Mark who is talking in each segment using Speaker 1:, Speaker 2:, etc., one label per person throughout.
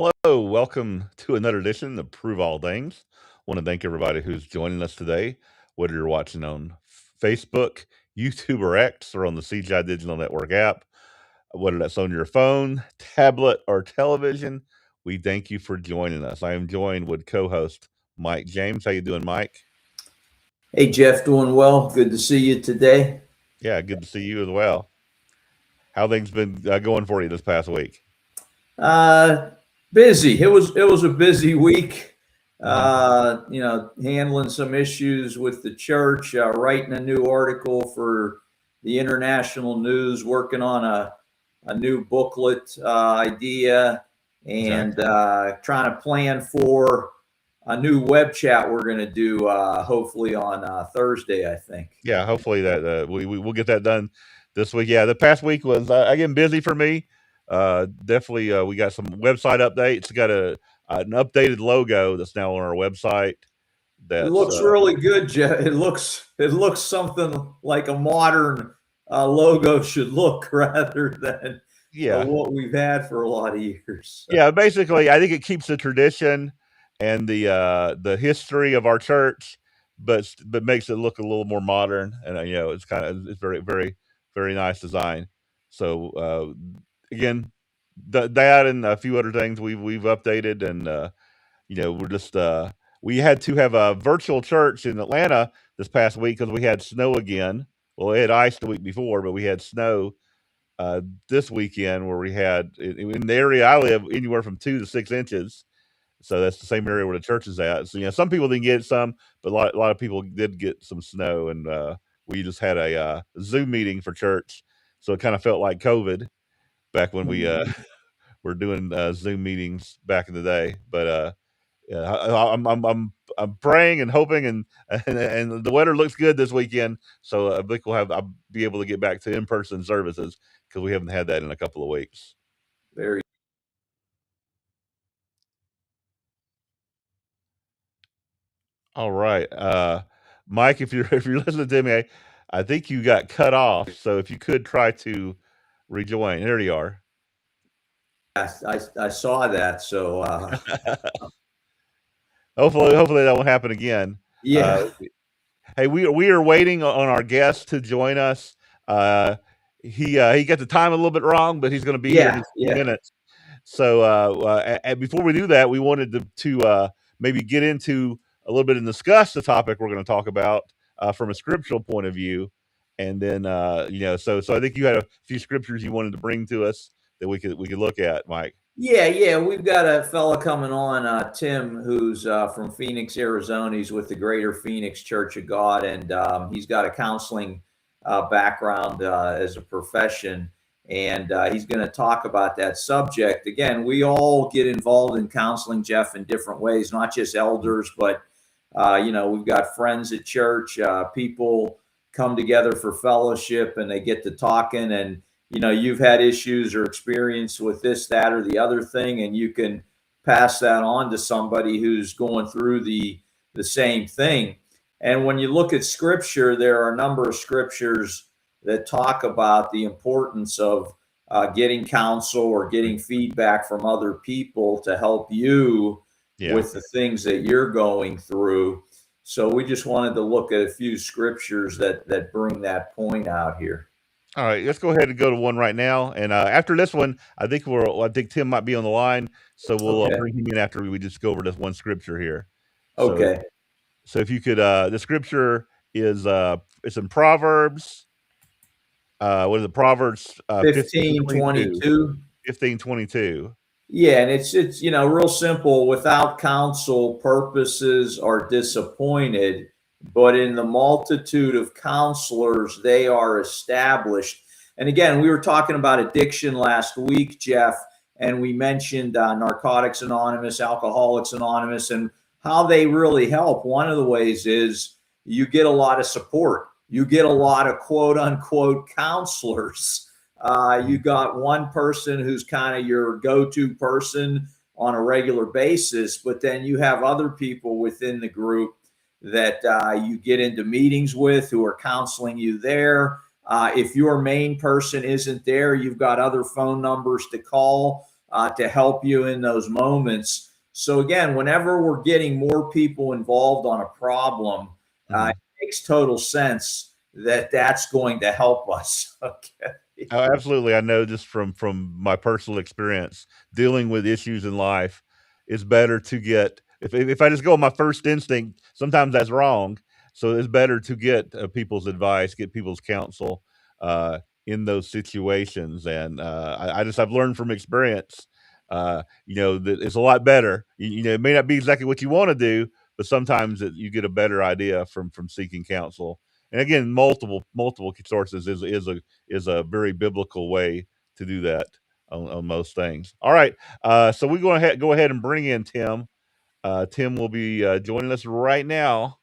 Speaker 1: Hello, welcome to another edition of Prove All Things. Want to thank everybody who's joining us today, whether you're watching on Facebook, YouTube, or X, or on the CGI Digital Network app, whether that's on your phone, tablet, or television. We thank you for joining us. I am joined with co-host Mike James. How you doing, Mike?
Speaker 2: Hey, Jeff, doing well. Good to see you today.
Speaker 1: Yeah, good to see you as well. How things been going for you this past week?
Speaker 2: Uh, Busy. It was a busy week.
Speaker 1: Mhm.
Speaker 2: Handling some issues with the church, writing a new article for the international news, working on a new booklet idea,
Speaker 1: Okay.
Speaker 2: and trying to plan for a new web chat we're going to do hopefully on Thursday, I think.
Speaker 1: Yeah, hopefully that we'll get that done this week. Yeah, the past week was again busy for me. Definitely, we got some website updates. Got an updated logo that's now on our website.
Speaker 2: It
Speaker 1: That's
Speaker 2: looks really good, Jeff. It looks something like a modern logo should look rather than
Speaker 1: yeah,
Speaker 2: what we've had for a lot of years.
Speaker 1: yeah. Basically, I think it keeps the tradition and the history of our church, but makes it look a little more modern. And it's very nice design. So again, that and a few other things we've updated, and we're just we had to have a virtual church in Atlanta this past week because we had snow again. Well, we had ice the week before, but we had snow this weekend where we had in the area I live anywhere from 2 to 6 inches. So that's the same area where the church is at. So some people didn't get some, but a lot of people did get some snow, and we just had a Zoom meeting for church. So it kind of felt like COVID back when we were doing Zoom meetings back in the day. But yeah, I'm praying and hoping, and the weather looks good this weekend. So I think I'll be able to get back to in person services because we haven't had that in a couple of weeks.
Speaker 2: Very.
Speaker 1: All right, Mike, if you're if you're listening to me, I think you got cut off. So if you could try to rejoin, there you are.
Speaker 2: I saw that. So
Speaker 1: Hopefully that won't happen again. Uh,
Speaker 2: yeah,
Speaker 1: Hey, we are waiting on our guest to join us. Uh, he got the time a little bit wrong, but he's going to be here in
Speaker 2: yeah,
Speaker 1: just a few
Speaker 2: yeah.
Speaker 1: minutes. So and before we do that, we wanted to maybe get into a little bit and discuss the topic we're going to talk about from a scriptural point of view, and then so I think you had a few scriptures you wanted to bring to us that we could look at, Mike.
Speaker 2: Yeah. We've got a fella coming on, Tim, who's from Phoenix, Arizona. He's with the Greater Phoenix Church of God, and he's got a counseling background as a profession, and he's going to talk about that subject. Again, we all get involved in counseling, Jeff, in different ways, not just elders, but we've got friends at church. People come together for fellowship, and they get to talking, and you've had issues or experience with this, that, or the other thing, and you can pass that on to somebody who's going through the same thing. And when you look at scripture, there are a number of scriptures that talk about the importance of getting counsel or getting feedback from other people to help you
Speaker 1: Yeah.
Speaker 2: with the things that you're going through. So we just wanted to look at a few scriptures that bring that point out here.
Speaker 1: All right, let's go ahead and go to one right now. And after this one, I think Tim might be on the line, so we'll
Speaker 2: Okay.
Speaker 1: bring him in after we just go over this one scripture here. So,
Speaker 2: Okay.
Speaker 1: so if you could, the scripture is it's in Proverbs. What is it? Proverbs 15:22.
Speaker 2: 15:22.
Speaker 1: 15:22.
Speaker 2: Yeah, and it's real simple. Without counsel, purposes are disappointed, but in the multitude of counselors, they are established. And again, we were talking about addiction last week, Jeff, and we mentioned Narcotics Anonymous, Alcoholics Anonymous, and how they really help. One of the ways is you get a lot of support. You get a lot of quote unquote counselors. You got one person who's kind of your go-to person on a regular basis, but then you have other people within the group that you get into meetings with who are counseling you there. If your main person isn't there, you've got other phone numbers to call. to help you in those moments. So again, whenever we're getting more people involved on a problem,
Speaker 1: Mhm.
Speaker 2: it makes total sense that that's going to help us. Okay.
Speaker 1: Oh, absolutely. I know just from my personal experience dealing with issues in life, it's better to get if I just go on my first instinct, sometimes that's wrong. So it's better to get people's advice, get people's counsel in those situations. And I've learned from experience, that it's a lot better. It may not be exactly what you want to do, but sometimes you get a better idea from seeking counsel. And again, multiple sources is a very biblical way to do that on most things. All right, so we go ahead and bring in Tim. Tim will be joining us right now.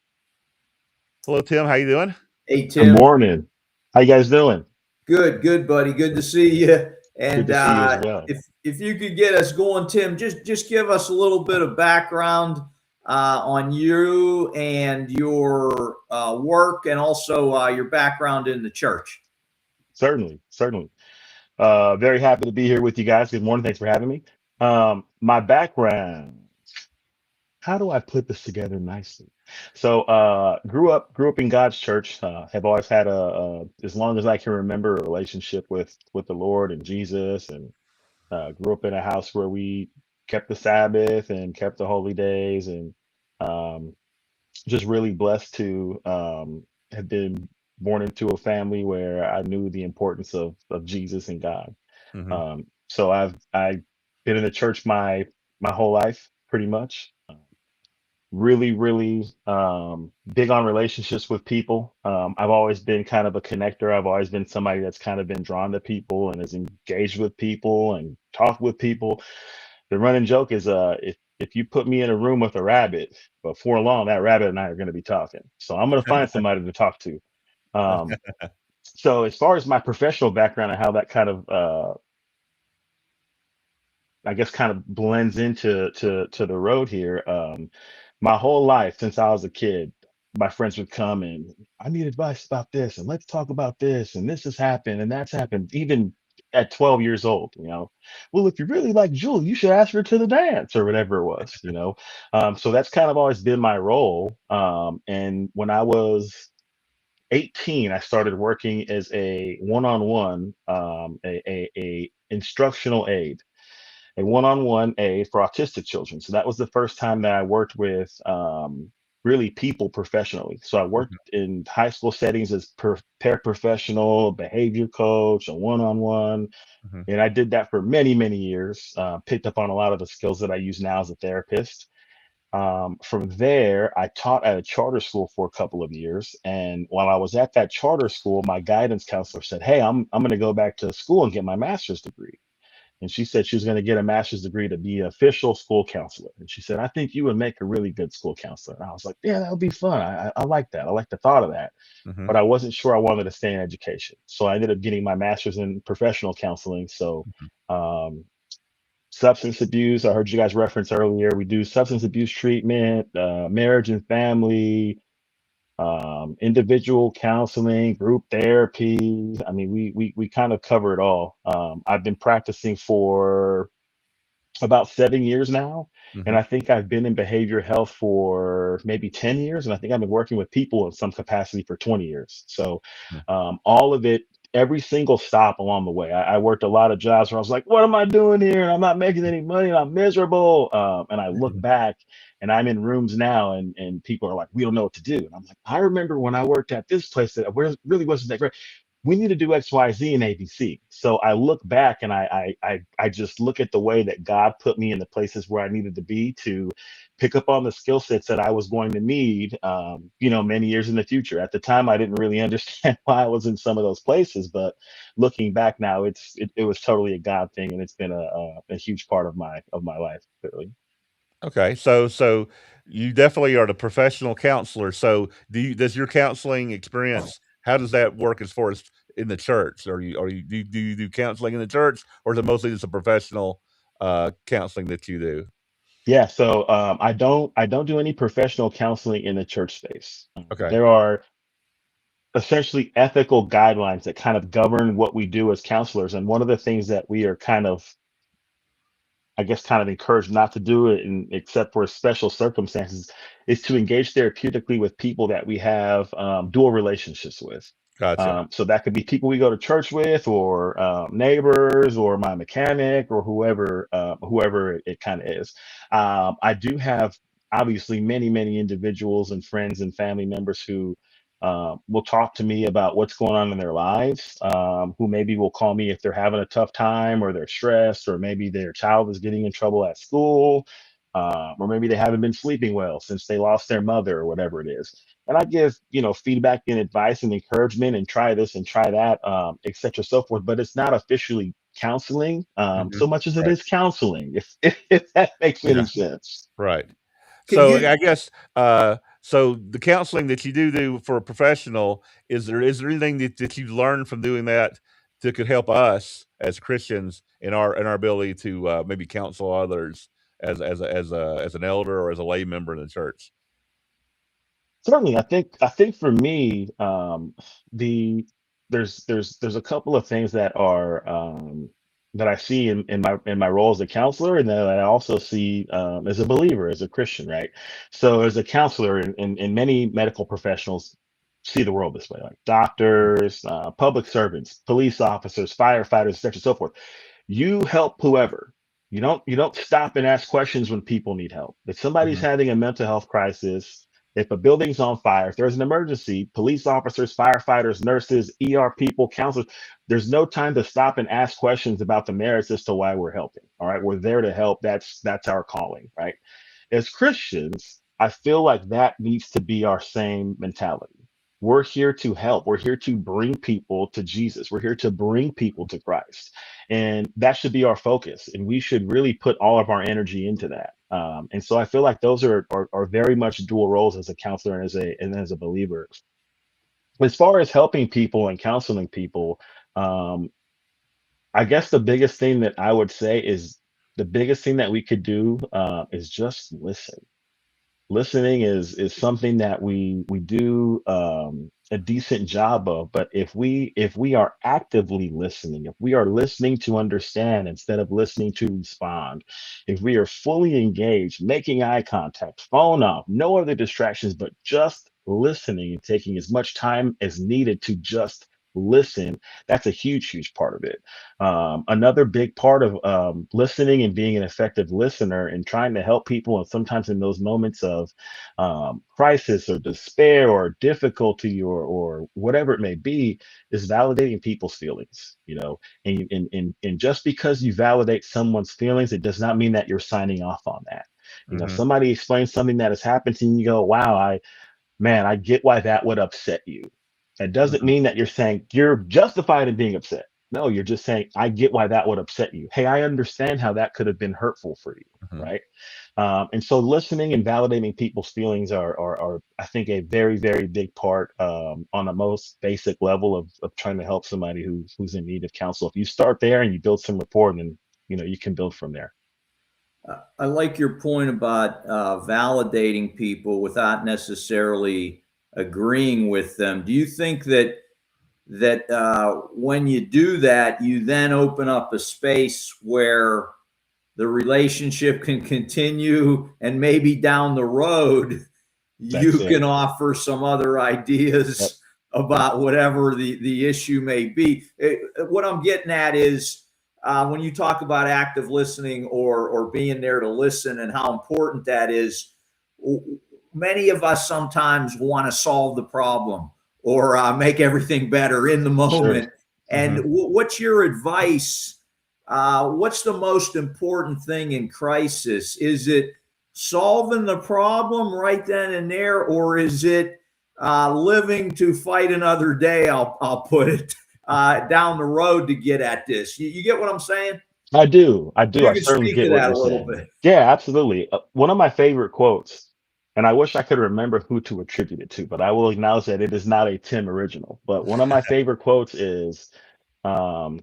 Speaker 1: Hello, Tim. How you doing?
Speaker 2: Hey,
Speaker 3: Good
Speaker 2: Tim.
Speaker 3: morning. How you guys doing?
Speaker 2: Good, buddy. Good to see you.
Speaker 3: Good
Speaker 2: And
Speaker 3: to see you as well.
Speaker 2: if you could get us going, Tim, just give us a little bit of background on you and your work, and also your background in the church.
Speaker 3: Certainly, certainly. Very happy to be here with you guys. Good morning. Thanks for having me. My background. How do I put this together nicely? So, grew up in God's church. Have always had as long as I can remember, a relationship with the Lord and Jesus, and grew up in a house where we kept the Sabbath and kept the holy days, and um, just really blessed to have been born into a family where I knew the importance of Jesus and God.
Speaker 1: Hmm.
Speaker 3: So I've been in the church my whole life, pretty much. Really big on relationships with people. I've always been kind of a connector. I've always been somebody that's kind of been drawn to people and is engaged with people and talked with people. The running joke is if you put me in a room with a rabbit, before long that rabbit and I are going to be talking. So I'm going to find somebody to talk to. Um, so as far as my professional background and how that kind of I guess kind of blends into to the road here. My whole life since I was a kid, my friends would come and I need advice about this and let's talk about this and this has happened and that's happened. Even at 12 years old, well, if you really like Jewel, you should ask her to the dance or whatever it was. So that's kind of always been my role. And when I was 18, I started working as a one-on-one, a instructional aide, a one-on-one aid for autistic children. So that was the first time that I worked with really people professionally. So I worked in high school settings as paraprofessional, behavior coach, a one-on-one,
Speaker 1: Hmm.
Speaker 3: and I did that for many years. Picked up on a lot of the skills that I use now as a therapist. From there, I taught at a charter school for a couple of years, and while I was at that charter school, my guidance counselor said, "Hey, I'm going to go back to school and get my master's degree." And she said she was going to get a master's degree to be an official school counselor. And she said, "I think you would make a really good school counselor." And I was like, "Yeah, that would be fun. I like that. I like the thought of that."
Speaker 1: Hmm.
Speaker 3: But I wasn't sure I wanted to stay in education. So I ended up getting my master's in professional counseling. So, um, substance abuse, I heard you guys reference earlier. We do substance abuse treatment, marriage and family, individual counseling, group therapy. I mean, we kind of cover it all. I've been practicing for about 7 years now. And
Speaker 1: Hmm.
Speaker 3: I think I've been in behavior health for maybe 10 years. And I think I've been working with people in some capacity for 20 years. So all of it, every single stop along the way, I worked a lot of jobs where I was like, what am I doing here? And I'm not making any money and I'm miserable. And I look back and I'm in rooms now and people are like, we don't know what to do. And I'm like, I remember when I worked at this place that really wasn't that great. We need to do X, Y, Z and ABC. So I look back and I just look at the way that God put me in the places where I needed to be to pick up on the skill sets that I was going to need, many years in the future. At the time, I didn't really understand why I was in some of those places, but looking back now, it was totally a God thing, and it's been a huge part of my life, clearly.
Speaker 1: Okay, so you definitely are the professional counselor. So does your counseling experience, how does that work as far as in the church? Do you do counseling in the church, or is it mostly just a professional counseling that you do?
Speaker 3: Yeah, so I don't do any professional counseling in the church space.
Speaker 1: Okay.
Speaker 3: There are essentially ethical guidelines that kind of govern what we do as counselors. And one of the things that we are kind of I guess, kind of encouraged not to do it, and except for special circumstances, is to engage therapeutically with people that we have dual relationships with.
Speaker 1: Gotcha.
Speaker 3: So that could be people we go to church with, or neighbors, or my mechanic, or whoever it kind of is. I do have obviously many individuals and friends and family members who will talk to me about what's going on in their lives, who maybe will call me if they're having a tough time, or they're stressed, or maybe their child is getting in trouble at school, or maybe they haven't been sleeping well since they lost their mother, or whatever it is. And I give, feedback and advice and encouragement, and try this and try that, et cetera, so forth. But it's not officially counseling,
Speaker 1: Hmm.
Speaker 3: so much as it
Speaker 1: Right.
Speaker 3: is counseling, if that makes any
Speaker 1: Yeah.
Speaker 3: sense.
Speaker 1: Right.
Speaker 2: Can
Speaker 1: So
Speaker 2: you
Speaker 1: I guess so the counseling that you do for a professional, is there anything that you've learned from doing that could help us as Christians in our ability to maybe counsel others as an elder or as a lay member in the church?
Speaker 3: Certainly, I think for me, the there's a couple of things that I see in my role as a counselor, and that I also see as a believer, as a Christian, right? So as a counselor, and many medical professionals see the world this way, like doctors, public servants, police officers, firefighters, etc., so forth. You help whoever. You don't stop and ask questions when people need help. If somebody's
Speaker 1: Hmm.
Speaker 3: having a mental health crisis, if a building's on fire, if there's an emergency, police officers, firefighters, nurses, ER people, counselors, there's no time to stop and ask questions about the merits as to why we're helping. All right, we're there to help. That's our calling, right? As Christians, I feel like that needs to be our same mentality. We're here to help. We're here to bring people to Jesus. We're here to bring people to Christ. And that should be our focus. And we should really put all of our energy into that. And so I feel like those are very much dual roles as a counselor and as a believer. As far as helping people and counseling people, um, I guess the biggest thing that I would say is the biggest thing that we could do is just listen. Listening is something that we do a decent job of. But if we are actively listening, if we are listening to understand instead of listening to respond, if we are fully engaged, making eye contact, phone off, no other distractions, but just listening and taking as much time as needed to just listen, that's a huge part of it. Another big part of listening and being an effective listener and trying to help people, and sometimes in those moments of crisis or despair or difficulty, or whatever it may be, is validating people's feelings. And just because you validate someone's feelings, it does not mean that you're signing off on that.
Speaker 1: Hmm.
Speaker 3: Somebody explains something that has happened to you, and you go, wow, I get why that would upset you. That doesn't
Speaker 1: Hmm.
Speaker 3: mean that you're saying you're justified in being upset. No, you're just saying, I get why that would upset you. Hey, I understand how that could have been hurtful for you.
Speaker 1: Hmm.
Speaker 3: Right. And so listening and validating people's feelings are I think, a very big part, on the most basic level of trying to help somebody who's in need of counsel. If you start there and you build some rapport, then you can build from there.
Speaker 2: I like your point about validating people without necessarily agreeing with them. Do you think that when you do that, you then open up a space where the relationship can continue, and maybe down the road
Speaker 3: That's
Speaker 2: you
Speaker 3: it.
Speaker 2: can offer some other
Speaker 3: Yep.
Speaker 2: ideas about whatever the issue may be. What I'm getting at is when you talk about active listening, or being there to listen, and how important that is, many of us sometimes want to solve the problem, or make everything better in the
Speaker 3: Sure.
Speaker 2: moment. And
Speaker 1: Hmm.
Speaker 2: what's your advice? What's the most important thing in crisis? Is it solving the problem right then and there, or is it living to fight another day? I'll put it down the road to get at this. You get what I'm saying?
Speaker 3: I do. I do.
Speaker 2: You
Speaker 3: I
Speaker 2: can
Speaker 3: certainly
Speaker 2: speak
Speaker 3: get
Speaker 2: to
Speaker 3: what
Speaker 2: that
Speaker 3: you're
Speaker 2: a little
Speaker 3: saying.
Speaker 2: bit.
Speaker 3: Yeah, absolutely. One of my favorite quotes, and I wish I could remember who to attribute it to, but I will acknowledge that it is not a Tim original. But one of my favorite quotes is, um,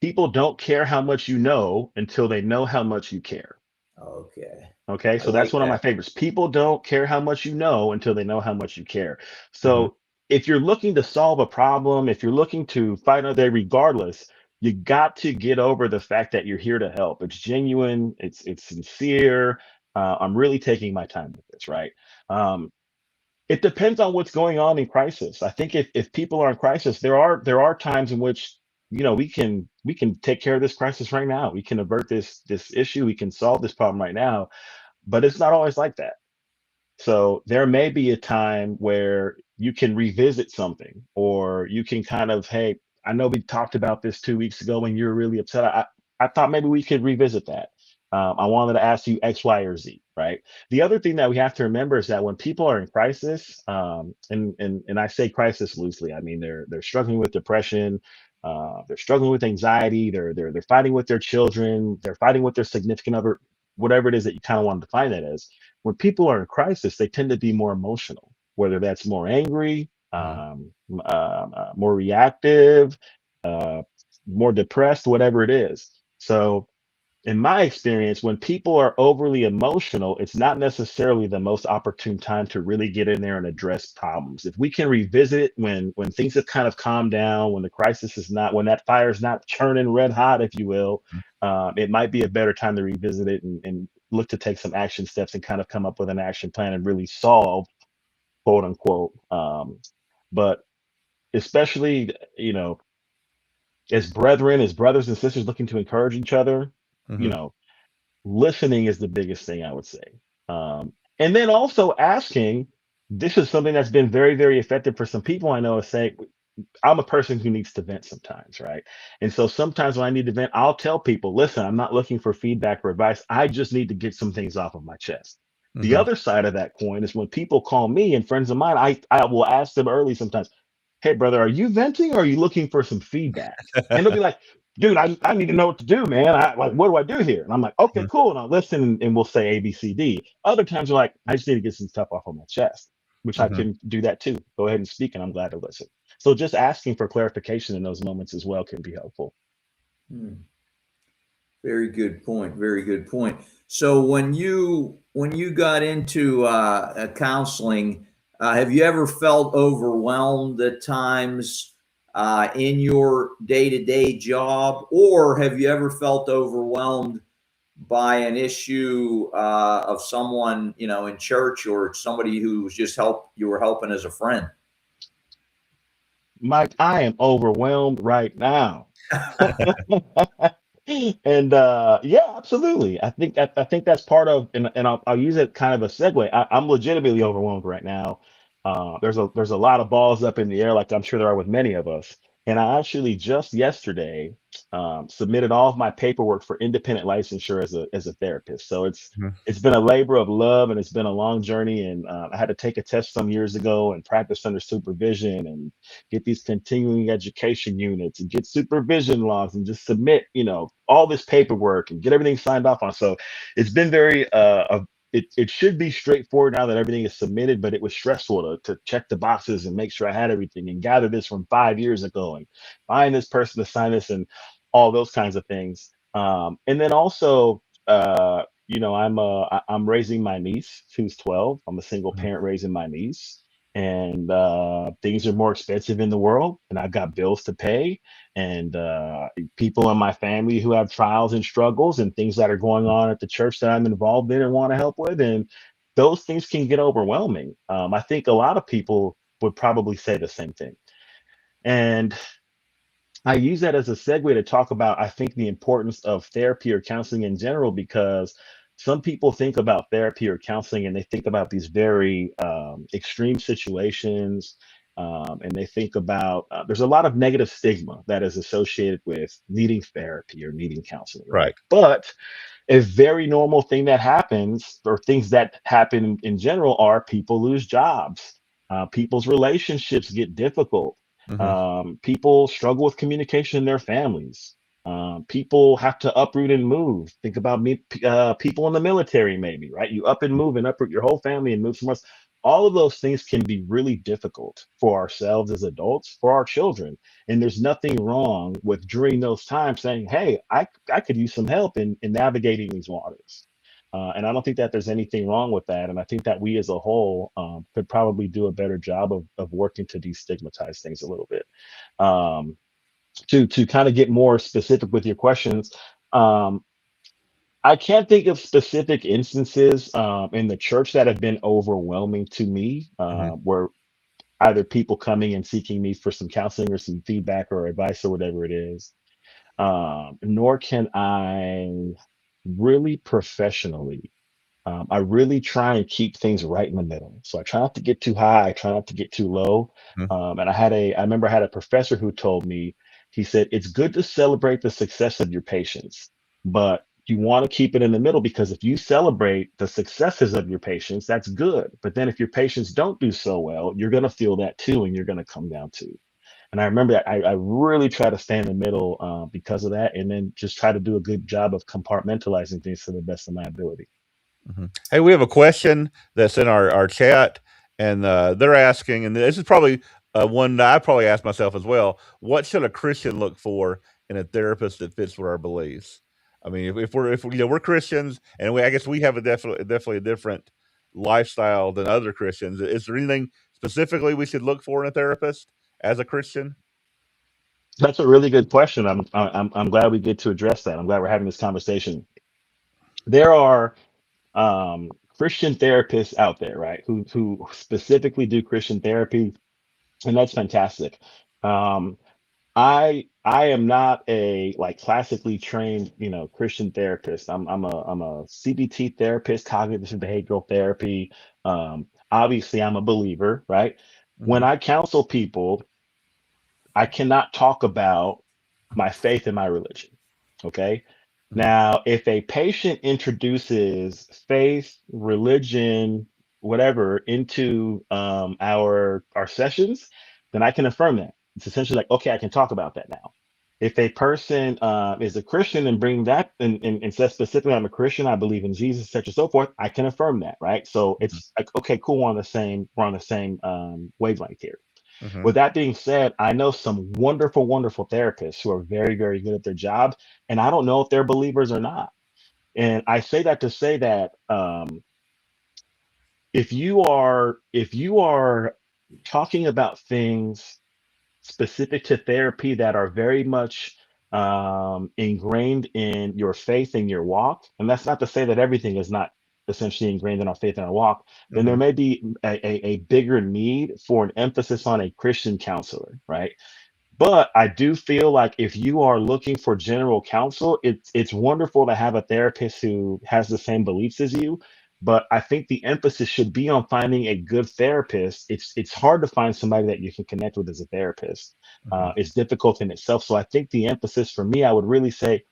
Speaker 3: people don't care how much you know until they know how much you care.
Speaker 2: Okay,
Speaker 3: Okay,
Speaker 2: I
Speaker 3: so that's
Speaker 2: like
Speaker 3: one of my
Speaker 2: that.
Speaker 3: favorites. People don't care how much you know until they know how much you care.
Speaker 1: Hmm.
Speaker 3: So if you're looking to solve a problem, if you're looking to fight another day, regardless, you got to get over the fact that you're here to help. It's genuine. It's sincere. I'm really taking my time with this, right? Um, it depends on what's going on in crisis. I think if people are in crisis, there are times in which we can take care of this crisis right now. We can avert this issue. We can solve this problem right now. But it's not always like that. So there may be a time where you can revisit something, or you can kind of, hey, I know we talked about this 2 weeks ago when you were really upset. I thought maybe we could revisit that. I wanted to ask you X, Y, or Z, right? The other thing that we have to remember is that when people are in crisis, and I say crisis loosely, I mean they're struggling with depression, they're struggling with anxiety, they're fighting with their children, they're fighting with their significant other, whatever it is that you kind of want to define that as. When people are in crisis, they tend to be more emotional, whether that's more angry,
Speaker 1: Mhm.
Speaker 3: more reactive, uh, more depressed, whatever it is. So, in my experience, when people are overly emotional, it's not necessarily the most opportune time to really get in there and address problems. If we can revisit it when things have kind of calmed down, when the crisis is not, when that fire is not churning red hot, if you will, it might be a better time to revisit it and look to take some action steps and kind of come up with an action plan and really solve, quote unquote. But especially, as brethren, as brothers and sisters looking to encourage each other, you
Speaker 1: Mhm.
Speaker 3: know, listening is the biggest thing I would say. And then also asking, this is something that's been very, very effective for some people I know, is saying, I'm a person who needs to vent sometimes, right? And so sometimes when I need to vent, I'll tell people, listen, I'm not looking for feedback or advice. I just need to get some things off of my chest. The
Speaker 1: Mhm.
Speaker 3: other side of that coin is when people call me and friends of mine, I will ask them early sometimes, hey, brother, are you venting or are you looking for some feedback? And they'll be like, dude, I need to know what to do, man. What do I do here? And I'm like, okay,
Speaker 1: Mhm.
Speaker 3: cool. And I'll listen and we'll say A, B, C, D. Other times you're like, I just need to get some stuff off of my chest, which I
Speaker 1: Mhm.
Speaker 3: can do that too. Go ahead and speak, and I'm glad to listen. So just asking for clarification in those moments as well can be helpful.
Speaker 2: Hmm. Very good point. Very good point. So when you got into counseling, have you ever felt overwhelmed at times in your day-to-day job, or have you ever felt overwhelmed by an issue of someone in church, or somebody who was just you were helping as a friend?
Speaker 3: Mike, I am overwhelmed right now. And yeah, absolutely. I think that's part of, and I'll use it kind of a segue. I'm legitimately overwhelmed right now. There's a lot of balls up in the air, like I'm sure there are with many of us. And I actually just yesterday submitted all of my paperwork for independent licensure as a therapist. So
Speaker 1: Mhm.
Speaker 3: it's been a labor of love, and it's been a long journey. And I had to take a test some years ago and practice under supervision and get these continuing education units and get supervision logs and just submit, all this paperwork and get everything signed off on. So it's been very, it should be straightforward now that everything is submitted, but it was stressful to check the boxes and make sure I had everything and gather this from 5 years ago and find this person to sign this and all those kinds of things. And then also, I'm raising my niece who's 12. I'm a single
Speaker 1: Mhm.
Speaker 3: parent raising my niece, and things are more expensive in the world, and I've got bills to pay, and people in my family who have trials and struggles and things that are going on at the church that I'm involved in and want to help with, and those things can get overwhelming. I think a lot of people would probably say the same thing, and I use that as a segue to talk about, I think, the importance of therapy or counseling in general, because some people think about therapy or counseling and they think about these very extreme situations. And they think about, there's a lot of negative stigma that is associated with needing therapy or needing counseling, right?
Speaker 1: Right.
Speaker 3: But a very normal thing that happens, or things that happen in general, are people lose jobs, people's relationships get difficult,
Speaker 1: Mhm.
Speaker 3: people struggle with communication in their families, people have to uproot and move. Think about me, people in the military, maybe, right? You up and move and uproot your whole family and move somewhere else. All of those things can be really difficult for ourselves as adults, for our children. And there's nothing wrong with, during those times, saying, hey, I could use some help in navigating these waters. And I don't think that there's anything wrong with that. And I think that we as a whole could probably do a better job of working to destigmatize things a little bit. Um, to kind of get more specific with your questions, um, I can't think of specific instances in the church that have been overwhelming to me,
Speaker 1: Hmm.
Speaker 3: where either people coming and seeking me for some counseling or some feedback or advice or whatever it is. Nor can I really professionally. I really try and keep things right in the middle. So I try not to get too high. I try not to get too low. And I remember I had a professor who told me, he said, it's good to celebrate the success of your patients, but you want to keep it in the middle, because if you celebrate the successes of your patients, that's good. But then if your patients don't do so well, you're going to feel that too, and you're going to come down too. And I remember that I really try to stay in the middle because of that, and then just try to do a good job of compartmentalizing things to the best of my ability.
Speaker 1: Mhm. Hey, we have a question that's in our chat, and they're asking, and this is probably one that I probably asked myself as well. What should a Christian look for in a therapist that fits with our beliefs? I mean, if we, we're Christians, and I guess we have a definitely a different lifestyle than other Christians. Is there anything specifically we should look for in a therapist as a Christian?
Speaker 3: That's a really good question. I'm glad we get to address that. I'm glad we're having this conversation. There are Christian therapists out there, right, who specifically do Christian therapy, and that's fantastic. Um, I am not a like classically trained, Christian therapist. I'm a CBT therapist, cognitive behavioral therapy. Obviously, I'm a believer, right? When
Speaker 1: Hmm.
Speaker 3: I counsel people, I cannot talk about my faith and my religion. Okay.
Speaker 1: Hmm.
Speaker 3: Now, if a patient introduces faith, religion, whatever into our sessions, then I can affirm that. It's essentially like, okay, I can talk about that now. If a person is a Christian and bring that and says specifically, I'm a Christian, I believe in Jesus, such and so forth, I can affirm that, right? So it's like, okay, cool, we're on the same wavelength here.
Speaker 1: Hmm.
Speaker 3: With that being said, I know some wonderful, wonderful therapists who are very, very good at their job, and I don't know if they're believers or not. And I say that to say that if you are talking about things specific to therapy that are very much ingrained in your faith and your walk, and that's not to say that everything is not essentially ingrained in our faith and our walk, then there
Speaker 1: Hmm.
Speaker 3: may be a bigger need for an emphasis on a Christian counselor, right? But I do feel like if you are looking for general counsel, it's wonderful to have a therapist who has the same beliefs as you. But I think the emphasis should be on finding a good therapist. It's hard to find somebody that you can connect with as a therapist.
Speaker 1: Hmm.
Speaker 3: It's difficult in itself. So I think the emphasis for me, I would really say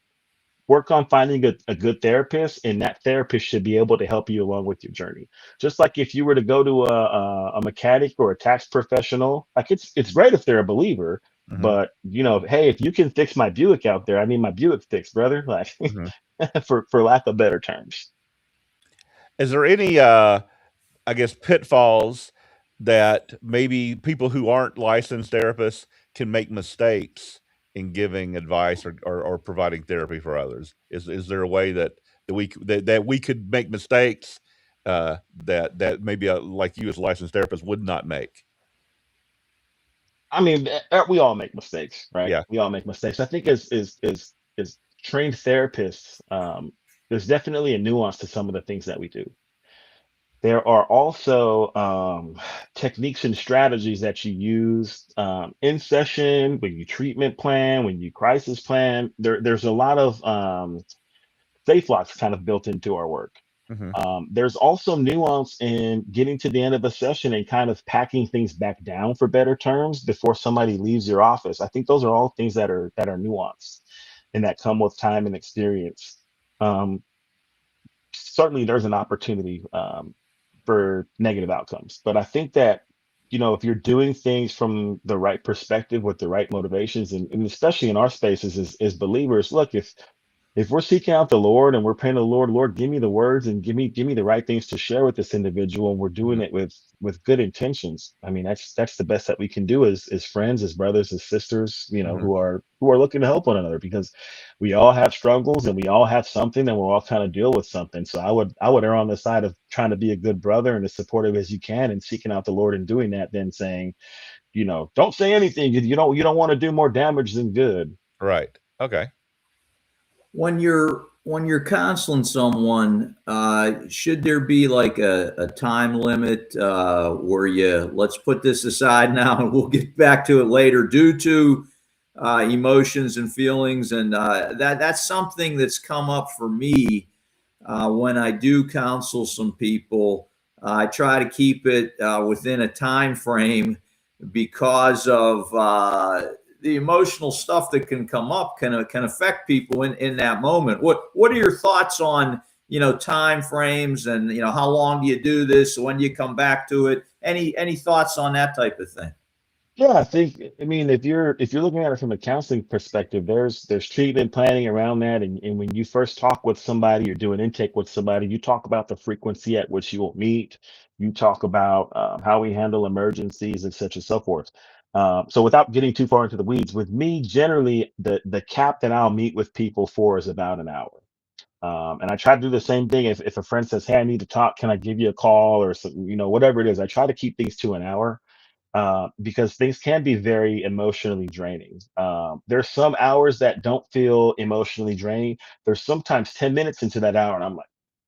Speaker 3: work on finding a good therapist, and that therapist should be able to help you along with your journey. Just like if you were to go to a mechanic or a tax professional, like it's great if they're a believer,
Speaker 1: Hmm.
Speaker 3: but hey, if you can fix my Buick out there, I need my Buick fixed, brother, like
Speaker 1: Hmm.
Speaker 3: for lack of better terms.
Speaker 1: Is there any I guess, pitfalls that maybe people who aren't licensed therapists can make mistakes in giving advice or providing therapy for others? Is there a way that we could make mistakes that maybe like you as a licensed therapist would not make?
Speaker 3: I mean, we all make mistakes, right?
Speaker 1: Yeah.
Speaker 3: We all make mistakes. I think as trained therapists, there's definitely a nuance to some of the things that we do. There are also techniques and strategies that you use in session, when you treatment plan, when you crisis plan. There's a lot of safe locks kind of built into our work.
Speaker 1: Hmm.
Speaker 3: There's also nuance in getting to the end of a session and kind of packing things back down, for better terms, before somebody leaves your office. I think those are all things that are nuanced and that come with time and experience. Um, Certainly there's an opportunity for negative outcomes. But I think that, if you're doing things from the right perspective with the right motivations, and especially in our spaces as believers, look, if we're seeking out the Lord and we're praying to the Lord, Lord, give me the words and give me the right things to share with this individual, and we're doing
Speaker 1: Hmm.
Speaker 3: it with good intentions. I mean, that's the best that we can do as friends, as brothers, as sisters,
Speaker 1: Hmm.
Speaker 3: who are looking to help one another, because we all have struggles and we all have something, and we're all kind of deal with something. So I would err on the side of trying to be a good brother and as supportive as you can and seeking out the Lord and doing that, than saying, don't say anything. You don't want to do more damage than good.
Speaker 1: Right. Okay.
Speaker 2: When you're counseling someone, should there be like a time limit where let's put this aside now and we'll get back to it later due to emotions and feelings, and that's something that's come up for me when I do counsel some people. I try to keep it within a time frame because of the emotional stuff that can come up can affect people in that moment. What are your thoughts on time frames, and how long do you do this? When do you come back to it? Any thoughts on that type of thing?
Speaker 3: Yeah, I mean, if you're looking at it from a counseling perspective, there's treatment planning around that. And when you first talk with somebody or do an intake with somebody, you talk about the frequency at which you will meet. You talk about how we handle emergencies, et cetera, so forth. So without getting too far into the weeds, with me, generally the cap that I'll meet with people for is about an hour. And I try to do the same thing. If a friend says, "Hey, I need to talk. Can I give you a call?" or some, whatever it is, I try to keep things to an hour because things can be very emotionally draining. There's some hours that don't feel emotionally draining. There's sometimes 10 minutes into that hour, and I'm like,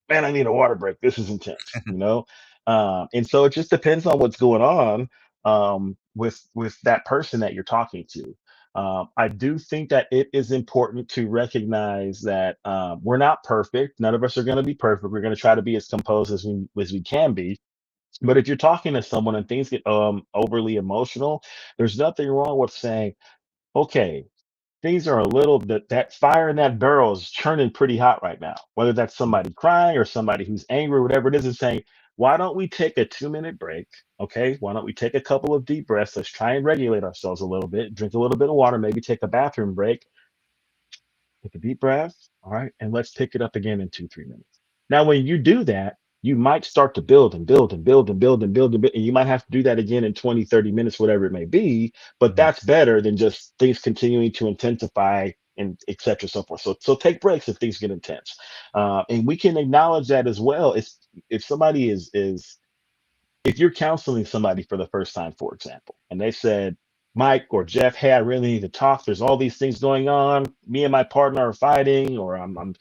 Speaker 3: man, I need a water break. This is intense. And so it just depends on what's going on with that person that you're talking to. I do think that it is important to recognize that we're not perfect. None of us are going to be perfect. We're going to try to be as composed as we can be, but if you're talking to someone and things get overly emotional, there's nothing wrong with saying, okay, things are a little that fire in that barrel is churning pretty hot right now. Whether that's somebody crying or somebody who's angry, whatever it is saying, why don't we take a 2 minute break? Okay, why don't we take a couple of deep breaths? Let's try and regulate ourselves a little bit, drink a little bit of water, maybe take a bathroom break. Take a deep breath. All right. And let's pick it up again in 2, 3 minutes. Now, when you do that, you might start to build and build and build and build and build and build. And you might have to do that again in 20, 30 minutes, whatever it may be. But
Speaker 1: Mhm.
Speaker 3: that's better than just things continuing to intensify and et cetera, so forth. So take breaks if things get intense. And we can acknowledge that as well. If somebody is if you're counseling somebody for the first time, for example, and they said, Mike or Jeff, hey, I really need to talk. There's all these things going on. Me and my partner are fighting, or I'm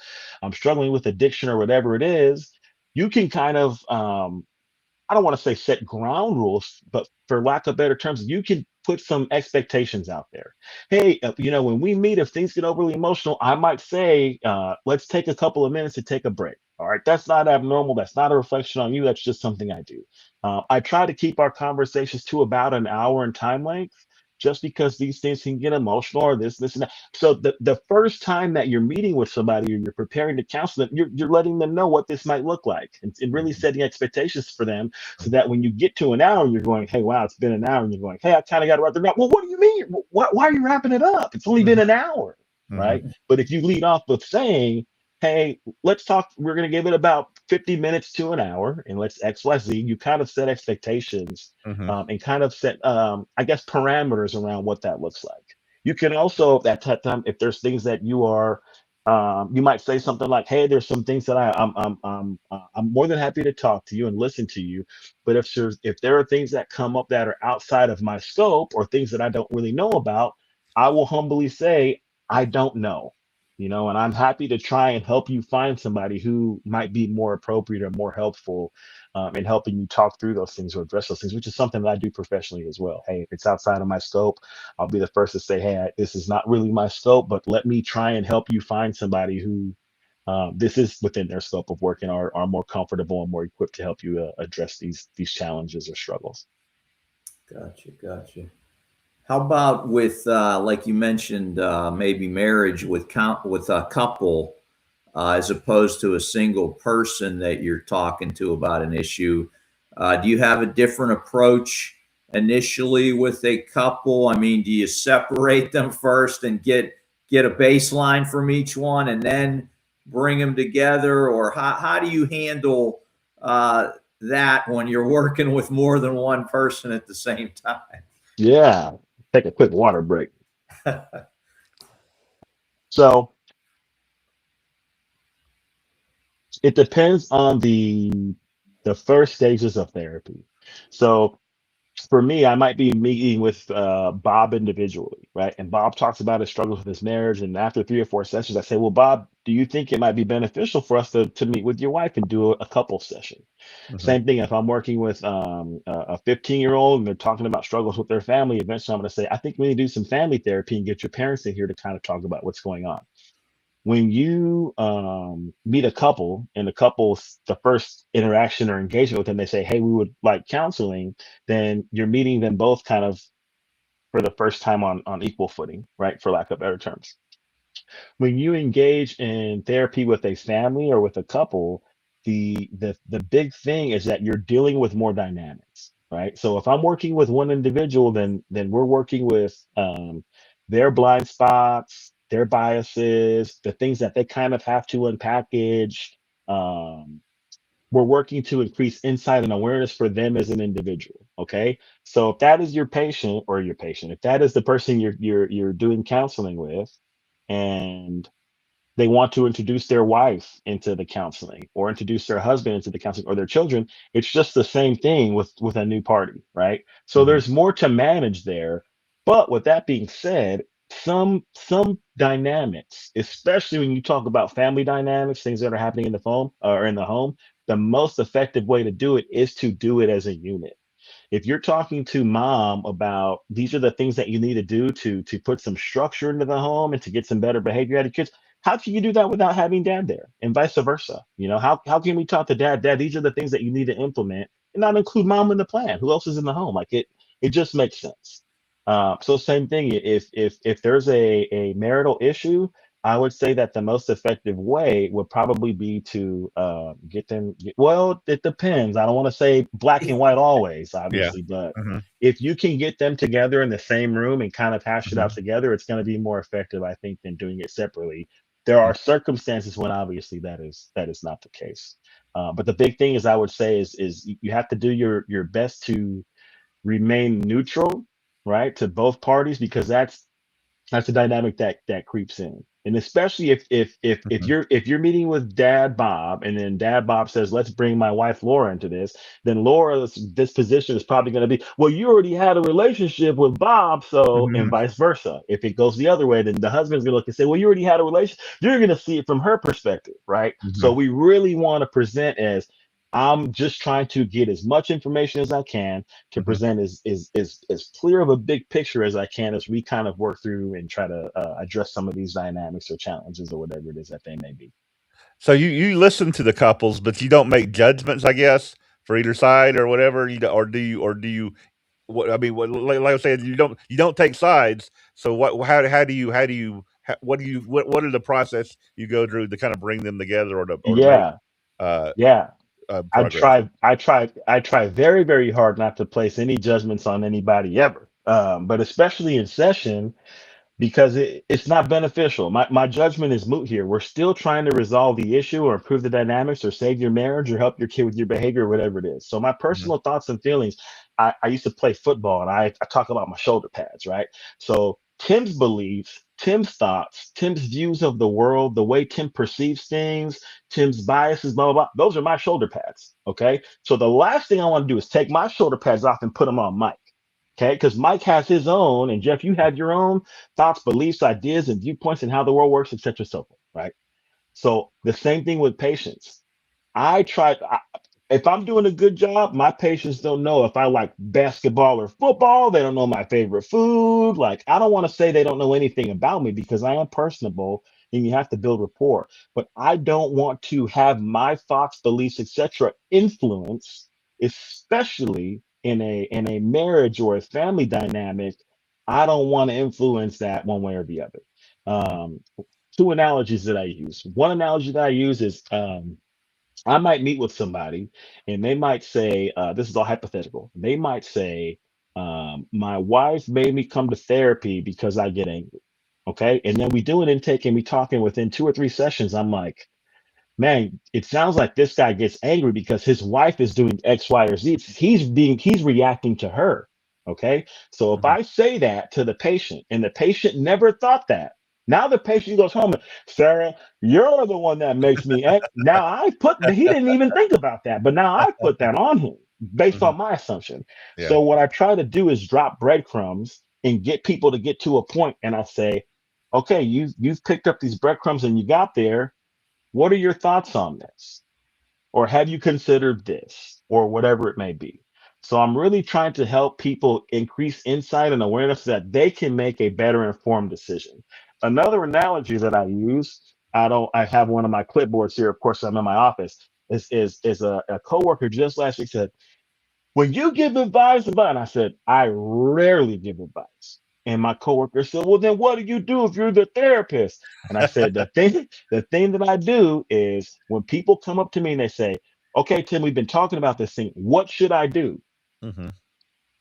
Speaker 3: struggling with addiction, or whatever it is. You can kind of I don't want to say set ground rules, but for lack of better terms, you can put some expectations out there. Hey, when we meet, if things get overly emotional, I might say, let's take a couple of minutes to take a break. All right. That's not abnormal. That's not a reflection on you. That's just something I do. I try to keep our conversations to about an hour in time length, just because these things can get emotional or this, and that. So the first time that you're meeting with somebody or you're preparing to counsel them, you're letting them know what this might look like, and really
Speaker 1: Mhm.
Speaker 3: setting expectations for them so that when you get to an hour, you're going, hey, wow, it's been an hour. And you're going, hey, I kind of got to wrap it up. Well, what do you mean? Why are you wrapping it up? It's only been
Speaker 1: Mhm.
Speaker 3: an hour, right?
Speaker 1: Mhm.
Speaker 3: But if you lead off with saying, hey, let's talk, we're going to give it about 50 minutes to an hour and let's XYZ, you kind of set expectations
Speaker 1: Mhm.
Speaker 3: and kind of set, I guess, parameters around what that looks like. You can also, at that time, if there's things that you might say something like, "Hey, there's some things that I'm more than happy to talk to you and listen to you, but if there are things that come up that are outside of my scope or things that I don't really know about, I will humbly say I don't know." And I'm happy to try and help you find somebody who might be more appropriate or more helpful in helping you talk through those things or address those things, which is something that I do professionally as well. Hey, if it's outside of my scope, I'll be the first to say, hey, this is not really my scope, but let me try and help you find somebody who this is within their scope of work and are more comfortable and more equipped to help you address these challenges or struggles.
Speaker 2: Gotcha. How about with, like you mentioned, maybe marriage with a couple, as opposed to a single person that you're talking to about an issue? Do you have a different approach initially with a couple? I mean, do you separate them first and get a baseline from each one and then bring them together, or how do you handle uh, that when you're working with more than one person at the same time?
Speaker 3: Yeah, take a quick water break. So it depends on the first stages of therapy. So for me, I might be meeting with Bob individually, right? And Bob talks about his struggles with his marriage. And after 3 or 4 sessions, I say, well, Bob, do you think it might be beneficial for us to meet with your wife and do a couple session?
Speaker 1: Mhm.
Speaker 3: Same thing if I'm working with a 15-year-old and they're talking about struggles with their family, eventually I'm going to say, I think we need to do some family therapy and get your parents in here to kind of talk about what's going on. When you meet a couple and the couple's the first interaction or engagement with them, they say, hey, we would like counseling, then you're meeting them both kind of for the first time on equal footing, right? For lack of better terms. When you engage in therapy with a family or with a couple, the big thing is that you're dealing with more dynamics, right? So if I'm working with one individual, then we're working with their blind spots, their biases, the things that they kind of have to unpackage. Um, we're working to increase insight and awareness for them as an individual. Okay. So if that is your patient or your patient, if that is the person you're doing counseling with, and they want to introduce their wife into the counseling or introduce their husband into the counseling or their children, it's just the same thing with a new party, right? So
Speaker 1: Mhm.
Speaker 3: there's more to manage there. But with that being said, some dynamics, especially when you talk about family dynamics, things that are happening in the home or in the home, the most effective way to do it is to do it as a unit. If you're talking to mom about these are the things that you need to do to put some structure into the home and to get some better behavior out of kids, how can you do that without having dad there and vice versa? How can we talk to dad, these are the things that you need to implement and not include mom in the plan? Who else is in the home? Like it just makes sense. So same thing. If there's a marital issue, I would say that the most effective way would probably be to get them. Well, it depends. I don't want to say black and white always,
Speaker 1: Yeah.
Speaker 3: obviously, but
Speaker 1: Mhm.
Speaker 3: if you can get them together in the same room and kind of hash it out
Speaker 1: Mhm.
Speaker 3: together, it's going to be more effective, I think, than doing it separately. There are circumstances when obviously that is not the case. But the big thing is, I would say, is you have to do your best to remain neutral, right, to both parties because that's a dynamic that creeps in. And especially if
Speaker 1: Mhm.
Speaker 3: you're meeting with Dad Bob and then Dad Bob says, let's bring my wife Laura into this, then Laura's disposition is probably going to be, well, you already had a relationship with Bob, so and
Speaker 1: Mhm.
Speaker 3: vice versa. If it goes the other way, then the husband's gonna look and say, well, you already had a relationship. You're gonna see it from her perspective, right? So
Speaker 1: Mhm.
Speaker 3: we really want to present as I'm just trying to get as much information as I can to
Speaker 1: Mhm.
Speaker 3: present as clear of a big picture as I can as we kind of work through and try to address some of these dynamics or challenges or whatever it is that they may be.
Speaker 1: So you listen to the couples, but you don't make judgments, I guess, for either side or whatever. Or do you? What I mean, like I said, you don't take sides. So what are the process you go through to kind of bring them together or to make
Speaker 3: Yeah,
Speaker 1: uh,
Speaker 3: yeah. I
Speaker 1: progress?
Speaker 3: try, I try, I try very, very hard not to place any judgments on anybody ever. But especially in session, because it's not beneficial. My judgment is moot here. We're still trying to resolve the issue or improve the dynamics or save your marriage or help your kid with your behavior or whatever it is. So my
Speaker 1: Mhm.
Speaker 3: personal thoughts and feelings, I used to play football and I talk about my shoulder pads, right? So Tim's beliefs, Tim's thoughts, Tim's views of the world, the way Tim perceives things, Tim's biases, blah, blah, blah. Those are my shoulder pads. Okay. So the last thing I want to do is take my shoulder pads off and put them on Mike. Okay, because Mike has his own, and Jeff, you have your own thoughts, beliefs, ideas, and viewpoints and how the world works, etc., so forth, right? So the same thing with patience. If I'm doing a good job, my patients don't know if I like basketball or football. They don't know my favorite food. Like, I don't want to say they don't know anything about me because I am personable and you have to build rapport. But I don't want to have my thoughts, beliefs, etc. influence, especially in a marriage or a family dynamic. I don't want to influence that one way or the other. Um, Two analogies that I use. One analogy that I use is I might meet with somebody and they might say, this is all hypothetical. They might say, my wife made me come to therapy because I get angry. Okay. And then we do an intake and we talk, and within 2 or 3 sessions, I'm like, man, it sounds like this guy gets angry because his wife is doing X, Y, or Z. He's reacting to her. Okay. So if
Speaker 1: Mhm.
Speaker 3: I say that to the patient and the patient never thought that, now the patient goes home and, Sarah, you're the one that makes me angry. Now he didn't even think about that, but now I put that on him. based
Speaker 1: Mhm.
Speaker 3: on my assumption.
Speaker 1: Yeah.
Speaker 3: So what I try to do is drop breadcrumbs and get people to get to a point, and I say, okay, you've picked up these breadcrumbs and you got there. What are your thoughts on this? Or have you considered this? Or whatever it may be. So I'm really trying to help people increase insight and awareness so that they can make a better informed decision. Another analogy that I use, I have one of my clipboards here, of course, I'm in my office, is a coworker just last week said, when you give advice about, and I said, I rarely give advice. And my coworker said, well, then what do you do if you're the therapist? And I said, the thing that I do is when people come up to me and they say, okay, Tim, we've been talking about this thing. What should I do?
Speaker 1: Mhm.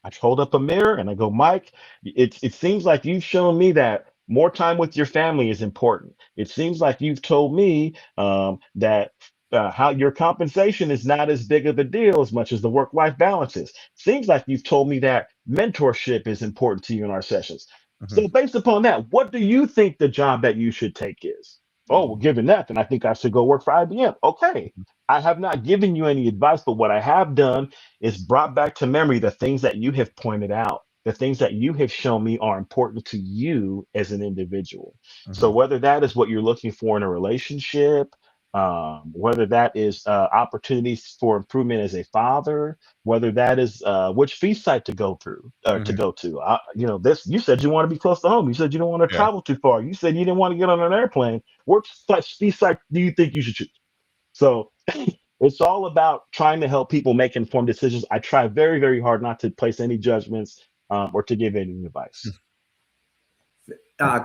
Speaker 3: I hold up a mirror and I go, Mike, it seems like you've shown me that more time with your family is important. It seems like you've told me that how your compensation is not as big of a deal as much as the work-life balance is. Seems like you've told me that mentorship is important to you in our sessions.
Speaker 1: Mhm.
Speaker 3: So based upon that, what do you think the job that you should take is? Oh, well,
Speaker 2: Mhm.
Speaker 3: given that, then I think I should go work for IBM. Okay. I have not given you any advice, but what I have done is brought back to memory the things that you have pointed out, the things that you have shown me are important to you as an individual. So
Speaker 1: Mhm.
Speaker 3: whether that is what you're looking for in a relationship, whether that is opportunities for improvement as a father, whether that is which feast site to go through or to
Speaker 1: Mhm.
Speaker 3: go to. This you said you want to be close to home. You said you don't want to
Speaker 1: Yeah.
Speaker 3: travel too far. You said you didn't want to get on an airplane. Which feast site do you think you should choose? So it's all about trying to help people make informed decisions. I try very, very hard not to place any judgments or to give any advice.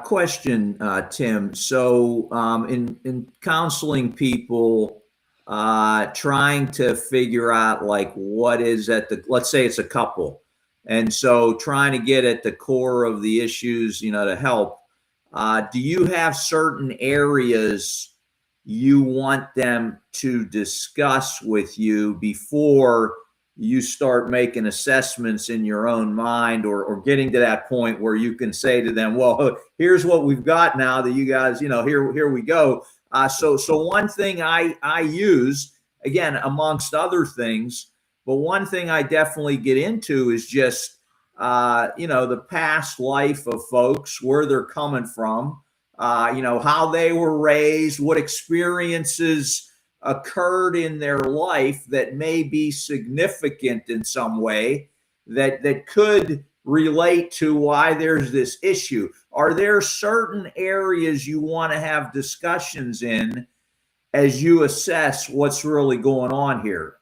Speaker 2: Question, Tim. So, in counseling people, trying to figure out like what is at the, let's say it's a couple, and so trying to get at the core of the issues, to help. Do you have certain areas you want them to discuss with you before you start making assessments in your own mind, or getting to that point where you can say to them, well, here's what we've got now that you guys, here we go. So one thing I use, again, amongst other things, but one thing I definitely get into is just, the past life of folks, where they're coming from, how they were raised, what experiences occurred in their life that may be significant in some way, that could relate to why there's this issue. Are there certain areas you want to have discussions in as you assess what's really going on here?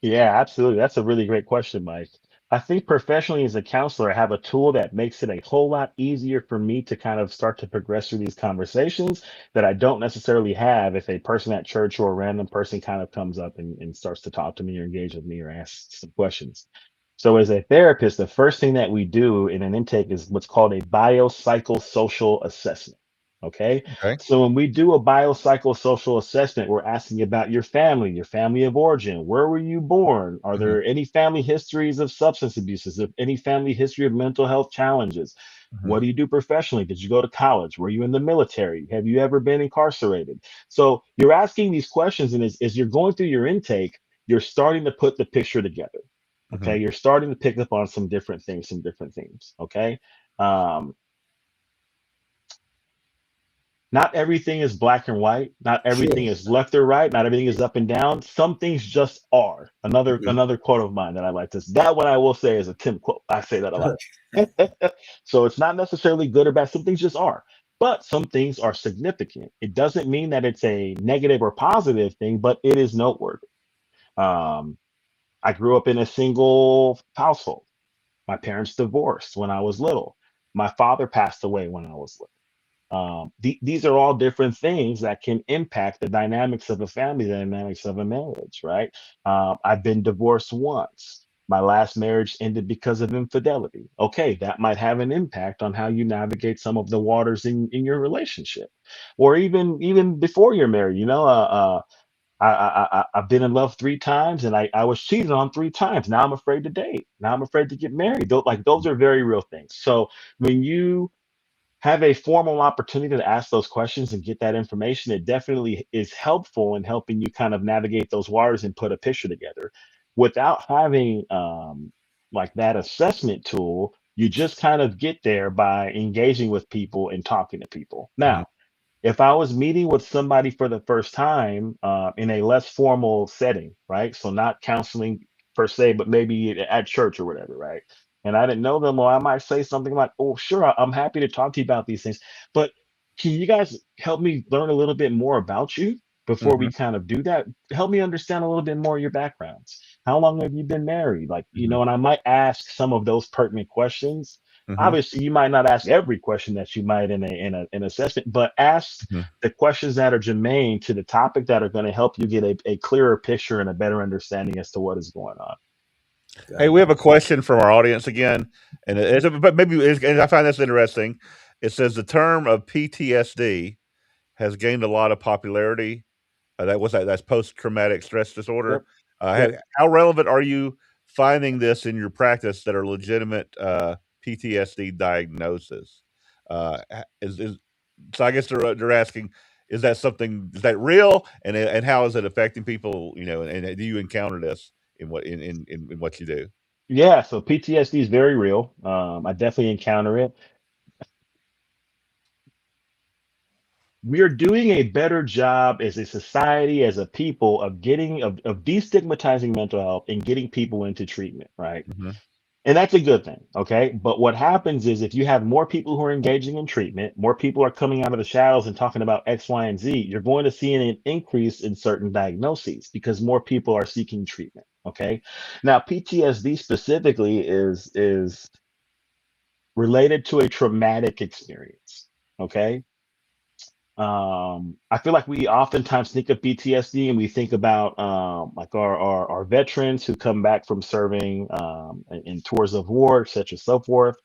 Speaker 3: Yeah, absolutely. That's a really great question, Mike. I think professionally as a counselor, I have a tool that makes it a whole lot easier for me to kind of start to progress through these conversations that I don't necessarily have if a person at church or a random person kind of comes up and starts to talk to me or engage with me or ask some questions. So as a therapist, the first thing that we do in an intake is what's called a biopsychosocial assessment. Okay.
Speaker 1: Okay.
Speaker 3: So when we do a biopsychosocial assessment, we're asking about your family of origin. Where were you born? Are
Speaker 1: Mhm.
Speaker 3: there any family histories of substance abuse? Is there any family history of mental health challenges?
Speaker 1: Mhm.
Speaker 3: What do you do professionally? Did you go to college? Were you in the military? Have you ever been incarcerated? So you're asking these questions, and as you're going through your intake, you're starting to put the picture together. Okay.
Speaker 1: Mhm.
Speaker 3: You're starting to pick up on some different things, some different themes. Okay. Um, Not everything is black and white. Not everything
Speaker 2: Sure.
Speaker 3: is left or right. Not everything is up and down. Some things just are. Another quote of mine that I like this. That one I will say is a Tim quote. I say that a lot. So it's not necessarily good or bad. Some things just are. But some things are significant. It doesn't mean that it's a negative or positive thing, but it is noteworthy. Um, I grew up in a single household. My parents divorced when I was little. My father passed away when I was little. These are all different things that can impact the dynamics of a family, the dynamics of a marriage, right? I've been divorced once. My last marriage ended because of infidelity. Okay, that might have an impact on how you navigate some of the waters in your relationship, or even before you're married. I've been in love 3 times, and I was cheated on 3 times. Now I'm afraid to date. Now I'm afraid to get married. Those are very real things. So when you have a formal opportunity to ask those questions and get that information, it definitely is helpful in helping you kind of navigate those waters and put a picture together. without having like that assessment tool, you just kind of get there by engaging with people and talking to people.
Speaker 1: Mhm.
Speaker 3: Now, if I was meeting with somebody for the first time in a less formal setting, right? So not counseling per se, but maybe at church or whatever, right? And I didn't know them, well, I might say something like, "Oh, sure, I'm happy to talk to you about these things, but can you guys help me learn a little bit more about you before we
Speaker 1: Mhm.
Speaker 3: kind of do that? Help me understand a little bit more of your backgrounds. How long have you been married? Like, you
Speaker 1: Mhm.
Speaker 3: know," and I might ask some of those pertinent questions.
Speaker 1: Mhm.
Speaker 3: Obviously, you might not ask every question that you might in a assessment, but ask
Speaker 1: Mhm.
Speaker 3: the questions that are germane to the topic that are going to help you get a clearer picture and a better understanding as to what is going on.
Speaker 1: Hey,
Speaker 2: Okay.
Speaker 1: we have a question from our audience again, and but maybe and I find this interesting. It says the term of PTSD has gained a lot of popularity. That's post traumatic stress disorder.
Speaker 3: Yep. Yep.
Speaker 1: How relevant are you finding this in your practice that are legitimate PTSD diagnosis? Is so I guess they're asking, is that real, and how is it affecting people? You know, and do you encounter this in what you do?
Speaker 3: Yeah. So PTSD is very real. I definitely encounter it. We are doing a better job as a society, as a people, of of destigmatizing mental health and getting people into treatment, right?
Speaker 1: Mhm.
Speaker 3: And that's a good thing, okay? But what happens is if you have more people who are engaging in treatment, more people are coming out of the shadows and talking about X, Y, and Z, you're going to see an increase in certain diagnoses because more people are seeking treatment, okay? Now, PTSD specifically is related to a traumatic experience, okay? I feel like we oftentimes think of PTSD and we think about like our veterans who come back from serving in tours of war, such as so forth,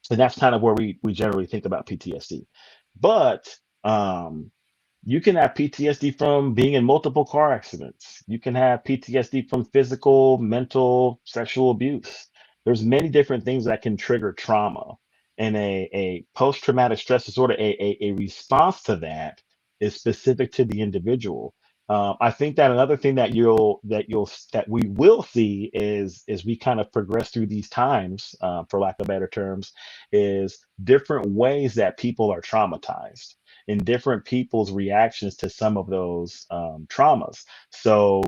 Speaker 3: and that's kind of where we generally think about PTSD. But you can have PTSD from being in multiple car accidents. You can have PTSD from physical, mental, sexual abuse. There's many different things that can trigger trauma. And a post-traumatic stress disorder, a response to that is specific to the individual. I think that another thing that we will see is as we kind of progress through these times, for lack of better terms, is different ways that people are traumatized and different people's reactions to some of those traumas. So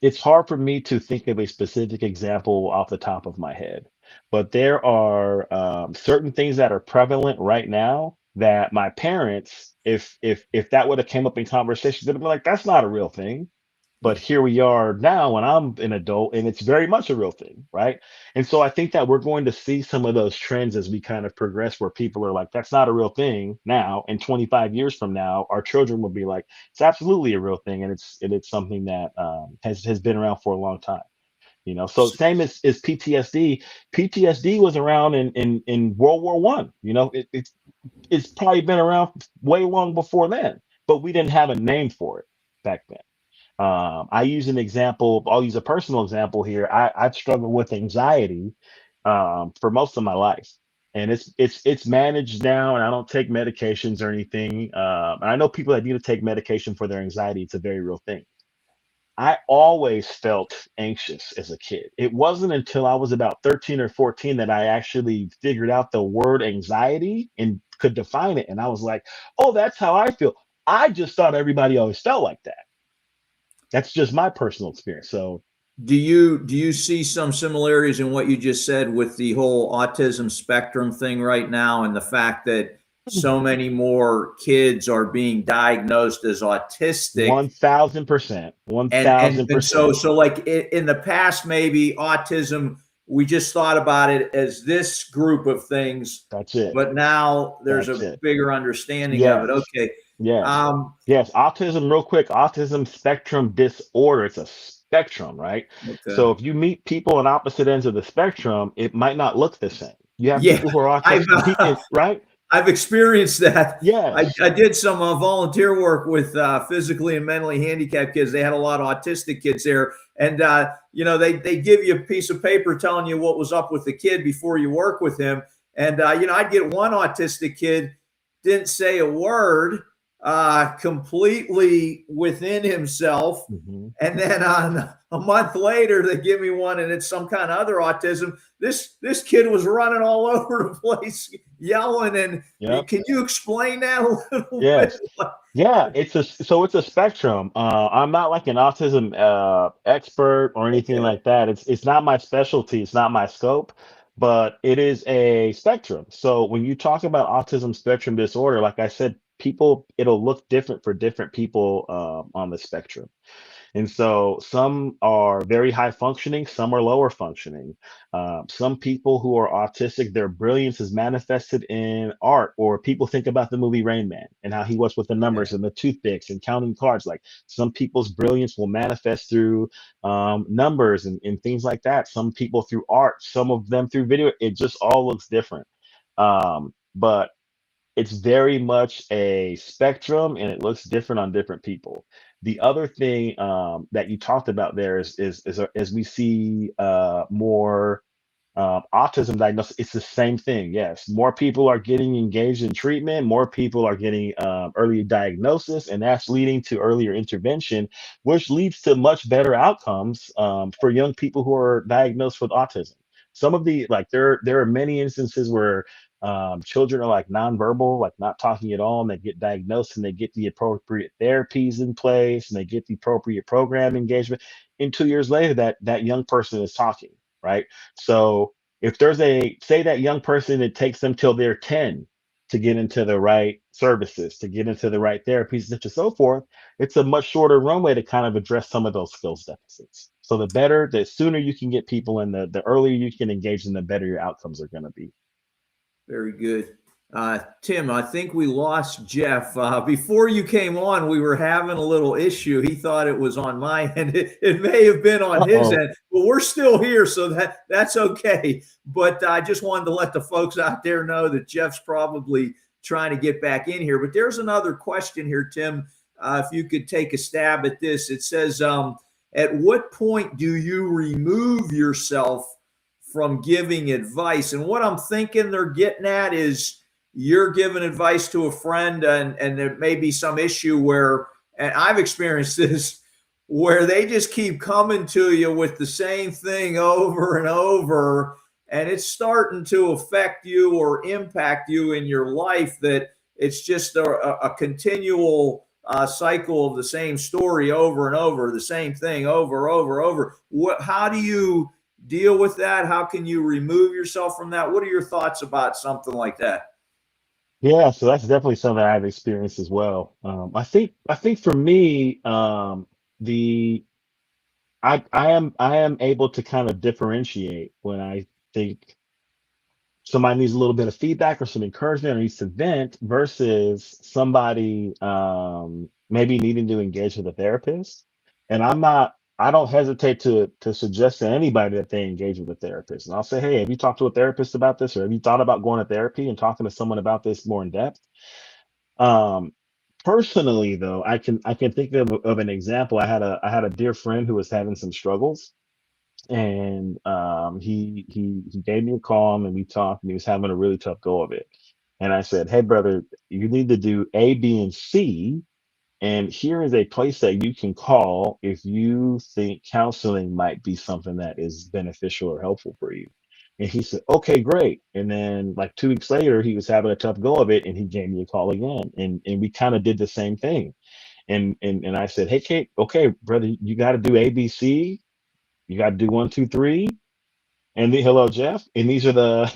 Speaker 3: it's hard for me to think of a specific example off the top of my head, but there are certain things that are prevalent right now that my parents, if that would have came up in conversation, they'd be like, "That's not a real thing." But here we are now when I'm an adult and it's very much a real thing, right? And so I think that we're going to see some of those trends as we kind of progress where people are like, that's not a real thing now. And 25 years from now, our children will be like, it's absolutely a real thing. And it's something that has been around for a long time. You know, so same as PTSD. PTSD was around in World War One. You know, it's probably been around way long before then, but we didn't have a name for it back then. I use an example. I'll use a personal example here. I've struggled with anxiety for most of my life, and it's managed now, and I don't take medications or anything. And I know people that need to take medication for their anxiety. It's a very real thing. I always felt anxious as a kid. It wasn't until I was about 13 or 14 that I actually figured out the word anxiety and could define it. And I was like, oh, that's how I feel. I just thought everybody always felt like that. That's just my personal experience. So
Speaker 2: Do you see some similarities in what you just said with the whole autism spectrum thing right now, and the fact that so many more kids are being diagnosed as autistic?
Speaker 3: 1,000%,
Speaker 2: And so
Speaker 3: 1,000%.
Speaker 2: like in the past, maybe autism, we just thought about it as this group of things,
Speaker 3: That's it.
Speaker 2: but now there's
Speaker 3: That's
Speaker 2: a
Speaker 3: it.
Speaker 2: bigger understanding of it.
Speaker 3: Yes.
Speaker 2: Okay.
Speaker 3: Yes.
Speaker 2: um
Speaker 3: Yes. Autism, real quick, autism spectrum disorder. It's a spectrum, right?
Speaker 2: okay.
Speaker 3: So if you meet people on opposite ends of the spectrum, it might not look the same. You have
Speaker 2: Yeah,
Speaker 3: people who are
Speaker 2: i've
Speaker 3: autistic, right?
Speaker 2: I've experienced that.
Speaker 3: Yes.
Speaker 2: I did some volunteer work with physically and mentally handicapped kids. They had a lot of autistic kids there. And, they give you a piece of paper telling you what was up with the kid before you work with him. And, I'd get one autistic kid, didn't say a word. completely within himself.
Speaker 3: Mm-hmm.
Speaker 2: And then on a month later, they give me one, and it's some kind of other autism. This kid was running all over the place, yelling. And
Speaker 3: Yep.
Speaker 2: can you explain that a little bit?
Speaker 3: Yes. Yeah, it's a spectrum. I'm not like an autism expert or anything
Speaker 2: Okay.
Speaker 3: like that. It's not my specialty, it's not my scope, but it is a spectrum. So when you talk about autism spectrum disorder, like I said, it'll look different for different people on the spectrum. And so some are very high functioning, some are lower functioning. Some people who are autistic, their brilliance is manifested in art, or people think about the movie Rain Man and how he was with the numbers and the toothpicks and counting cards. Like some people's brilliance will manifest through numbers and things like that. Some people through art, some of them through video. It just all looks different. But it's very much a spectrum and it looks different on different people. The other thing that you talked about there is as we see more autism diagnosis, it's the same thing. Yes, more people are getting engaged in treatment, more people are getting early diagnosis, and that's leading to earlier intervention, which leads to much better outcomes for young people who are diagnosed with autism. Some of the like there are many instances where children are like nonverbal, like not talking at all, and they get diagnosed and they get the appropriate therapies in place and they get the appropriate program engagement. And 2 years later, that young person is talking, right? So if there's say that young person, it takes them till they're 10 to get into the right services, to get into the right therapies, such and so forth, it's a much shorter runway to kind of address some of those skills deficits. So the sooner you can get people in, the earlier you can engage them, the better your outcomes are going to be.
Speaker 2: Very good. Tim, I think we lost Jeff. Before you came on, we were having a little issue. He thought it was on my end. It may have been on his end, but we're still here, so that's okay. But I just wanted to let the folks out there know that Jeff's probably trying to get back in here. But there's another question here, Tim. If you could take a stab at this. It says, at what point do you remove yourself from giving advice? And what I'm thinking they're getting at is you're giving advice to a friend, and there may be some issue where, and I've experienced this, where they just keep coming to you with the same thing over and over, and it's starting to affect you or impact you in your life, that it's just a continual cycle of the same story over and over, the same thing over. How do you deal with that? How can you remove yourself from that? What are your thoughts about something like that?
Speaker 3: Yeah, so that's definitely something I've experienced as well. I think for me, the I am able to kind of differentiate when I think somebody needs a little bit of feedback or some encouragement or needs to vent versus somebody maybe needing to engage with a therapist. And I don't hesitate to suggest to anybody that they engage with a therapist. And I'll say, hey, have you talked to a therapist about this? Or have you thought about going to therapy and talking to someone about this more in depth? Um, Personally though, I can think of an example. I had a dear friend who was having some struggles, and he gave me a call and we talked, and he was having a really tough go of it. And I said, hey brother, you need to do A, B, and C, and here is a place that you can call if you think counseling might be something that is beneficial or helpful for you. And he said, okay, great. And then like 2 weeks later, he was having a tough go of it and he gave me a call again. And we kind of did the same thing. And I said, hey, Kate, okay, brother, you got to do ABC. You got to do 1, 2, 3. And hello, Jeff. And these are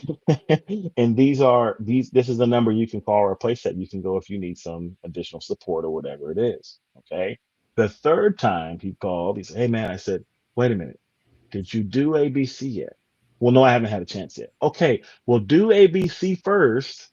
Speaker 3: this is the number you can call or a place that you can go if you need some additional support or whatever it is. Okay. The third time he called, he said, hey man, I said, wait a minute. Did you do ABC yet? Well, no, I haven't had a chance yet. Okay. Well, do ABC first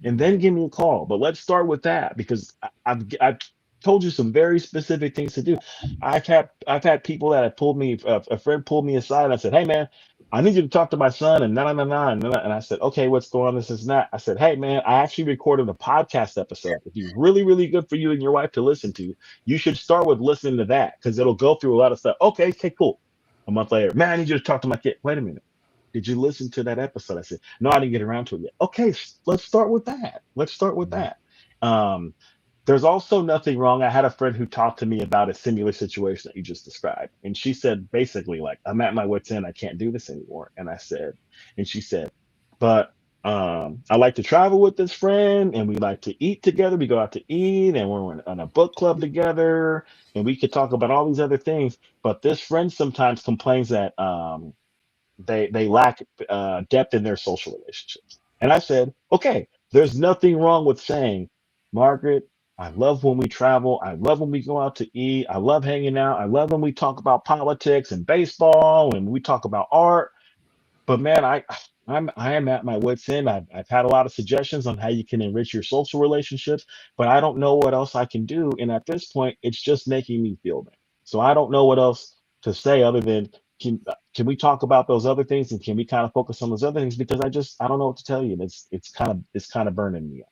Speaker 3: and then give me a call. But let's start with that because I've told you some very specific things to do. I've had people that have pulled me, a friend pulled me aside and I said, hey man, I need you to talk to my son and and I said, okay, what's going on? This is that. I said, hey man, I actually recorded a podcast episode. It'd be really, really good for you and your wife to listen to. You should start with listening to that because it'll go through a lot of stuff. Okay, cool. A month later, man, I need you to talk to my kid. Wait a minute. Did you listen to that episode? I said, no, I didn't get around to it yet. Okay, let's start with that. Let's start with that. Um, There's also nothing wrong. I had a friend who talked to me about a similar situation that you just described. And she said, basically, like, I'm at my wit's end. I can't do this anymore. And she said, but I like to travel with this friend and we like to eat together. We go out to eat and we're on a book club together and we could talk about all these other things. But this friend sometimes complains that they lack depth in their social relationships. And I said, okay, there's nothing wrong with saying, Margaret, I love when we travel. I love when we go out to eat. I love hanging out. I love when we talk about politics and baseball and we talk about art. But man, I am at my wit's end. I've had a lot of suggestions on how you can enrich your social relationships, but I don't know what else I can do. And at this point, it's just making me feel bad. So I don't know what else to say other than can we talk about those other things and can we kind of focus on those other things because I don't know what to tell you. And it's kind of burning me.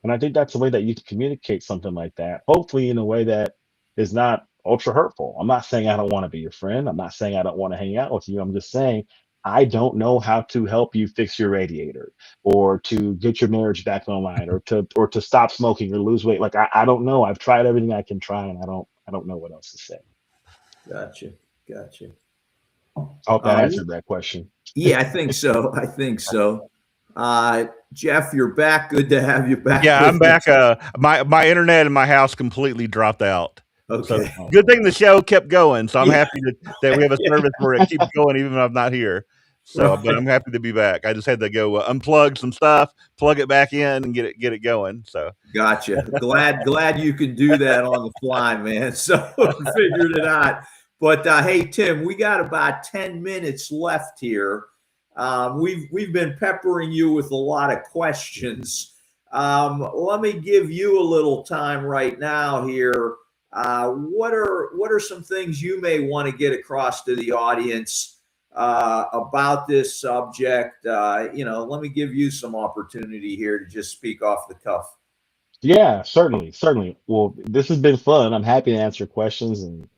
Speaker 3: And I think that's the way that you can communicate something like that, hopefully in a way that is not ultra hurtful. I'm not saying I don't want to be your friend. I'm not saying I don't want to hang out with you. I'm just saying I don't know how to help you fix your radiator or to get your marriage back online or to stop smoking or lose weight. Like I don't know. I've tried everything I can try and I don't know what else to say.
Speaker 2: Gotcha. Gotcha.
Speaker 3: I hope that answered that question.
Speaker 2: Yeah, I think so. I think so. Jeff, you're back. Good to have you back.
Speaker 1: Yeah,
Speaker 2: with
Speaker 1: I'm back.
Speaker 2: us.
Speaker 1: My internet in my house completely dropped out. So
Speaker 2: Okay.
Speaker 1: good thing the show kept going. So I'm
Speaker 2: Yeah.
Speaker 1: happy that we have a service where it keeps going even when I'm not here. So, but
Speaker 2: Right.
Speaker 1: I'm happy to be back. I just had to go unplug some stuff, plug it back in, and get it going. So
Speaker 2: Gotcha. Glad you can do that on the fly, man. So figured it out. But hey, Tim, we got about 10 minutes left here. We've been peppering you with a lot of questions. Let me give you a little time right now here. What are some things you may want to get across to the audience about this subject? Let me give you some opportunity here to just speak off the cuff.
Speaker 3: Yeah, certainly. Well, this has been fun. I'm happy to answer questions and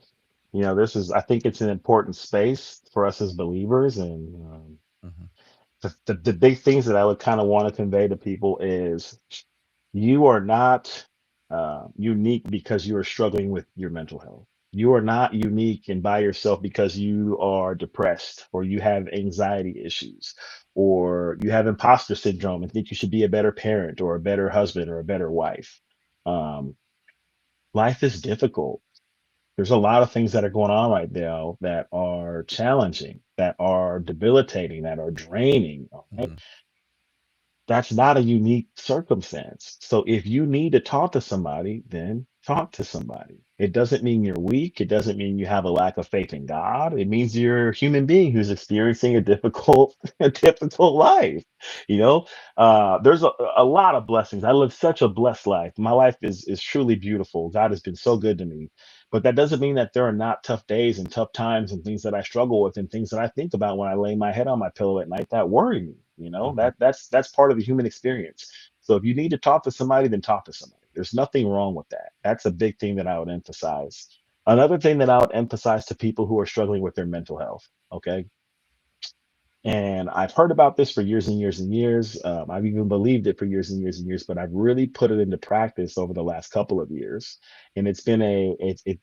Speaker 3: I think it's an important space for us as believers. And
Speaker 1: mhm,
Speaker 3: the big things that I would kind of want to convey to people is you are not unique because you are struggling with your mental health. You are not unique and by yourself because you are depressed or you have anxiety issues or you have imposter syndrome and think you should be a better parent or a better husband or a better wife. Um, Life is difficult. There's a lot of things that are going on right now that are challenging, that are debilitating, that are draining. Right?
Speaker 1: mhm,
Speaker 3: That's not a unique circumstance. So if you need to talk to somebody, then talk to somebody. It doesn't mean you're weak. It doesn't mean you have a lack of faith in God. It means you're a human being who's experiencing a difficult, a difficult life. You know, there's a lot of blessings. I live such a blessed life. My life is truly beautiful. God has been so good to me. But that doesn't mean that there are not tough days and tough times and things that I struggle with and things that I think about when I lay my head on my pillow at night that worry me.
Speaker 1: mhm,
Speaker 3: That's part of the human experience. So if you need to talk to somebody, then talk to somebody. There's nothing wrong with that. That's a big thing that I would emphasize. Another thing that I would emphasize to people who are struggling with their mental health. Okay. And I've heard about this for years and years and years. I've even believed it for years and years and years, but I've really put it into practice over the last couple of years. And it's been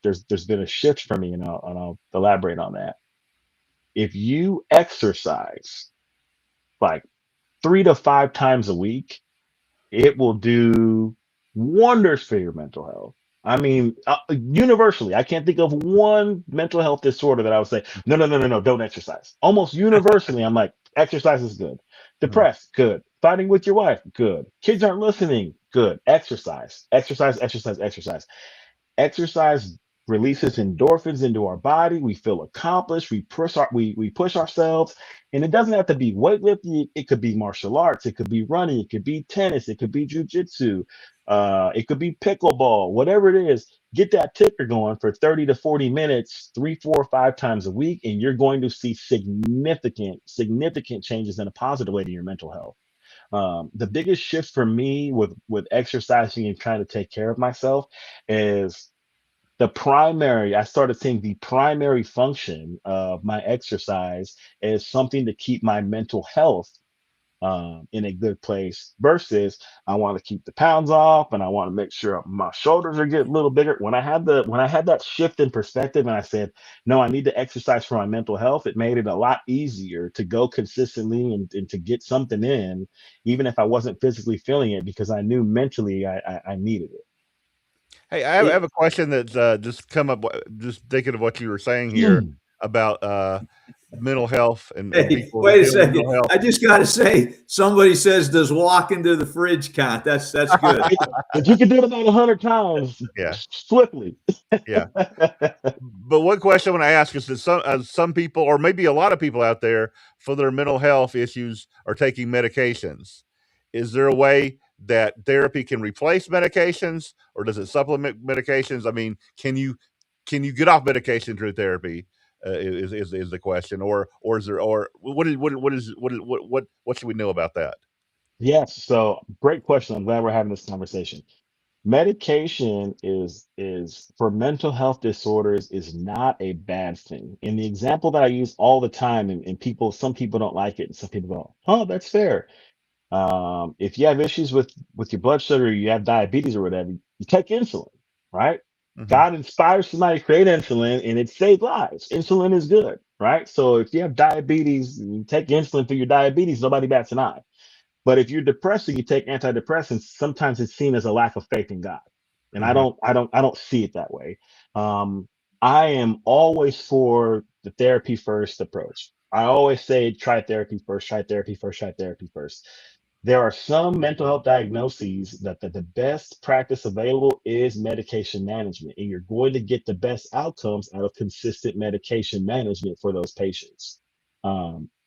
Speaker 3: there's been a shift for me, and I'll elaborate on that. If you exercise like 3 to 5 times a week, it will do wonders for your mental health. I mean, universally, I can't think of one mental health disorder that I would say, no, no, no, no, no, don't exercise. Almost universally, I'm like, exercise is good.
Speaker 1: mhm,
Speaker 3: Depressed, good. Fighting with your wife, good. Kids aren't listening, good. Exercise, exercise, exercise, exercise. Exercise releases endorphins into our body. We feel accomplished. We push ourselves, and it doesn't have to be weightlifting. It could be martial arts. It could be running. It could be tennis. It could be jujitsu. It could be pickleball. Whatever it is, get that ticker going for 30 to 40 minutes, 3, 4, 5 times a week, and you're going to see significant changes in a positive way to your mental health. The biggest shift for me with exercising and trying to take care of myself is I started seeing the primary function of my exercise as something to keep my mental health in a good place versus I want to keep the pounds off and I want to make sure my shoulders are getting a little bigger. When I had that shift in perspective and I said, no, I need to exercise for my mental health, it made it a lot easier to go consistently and to get something in, even if I wasn't physically feeling it, because I knew mentally I needed it.
Speaker 1: Hey, I have a question that's just come up, just thinking of what you were saying here about mental health and
Speaker 2: Hey,
Speaker 1: people
Speaker 2: wait a
Speaker 1: dealing with
Speaker 2: second.
Speaker 1: mental health.
Speaker 2: I just got to say, somebody says, "Does walking to the fridge count?" That's good.
Speaker 3: If you can do it about 100 times
Speaker 1: Yeah.
Speaker 3: swiftly.
Speaker 1: Yeah. But one question I want to ask is that some people, or maybe a lot of people out there, for their mental health issues, are taking medications. Is there a way that therapy can replace medications, or does it supplement medications? I mean, can you get off medication through therapy? Is the question, or is there, or what should we know about that?
Speaker 3: Yes. So great question. I'm glad we're having this conversation. Medication is for mental health disorders is not a bad thing. And the example that I use all the time, and some people don't like it, and some people go, "Oh, that's fair." If you have issues with your blood sugar, you have diabetes or whatever, you take insulin, right?
Speaker 1: Mm-hmm.
Speaker 3: God inspires somebody to create insulin, and it saves lives. Insulin is good, right? So if you have diabetes, and you take insulin for your diabetes, nobody bats an eye. But if you're depressed and you take antidepressants, sometimes it's seen as a lack of faith in God. And
Speaker 1: Mm-hmm.
Speaker 3: I don't see it that way. I am always for the therapy first approach. I always say try therapy first, try therapy first, try therapy first. There are some mental health diagnoses that the best practice available is medication management, and you're going to get the best outcomes out of consistent medication management for those patients.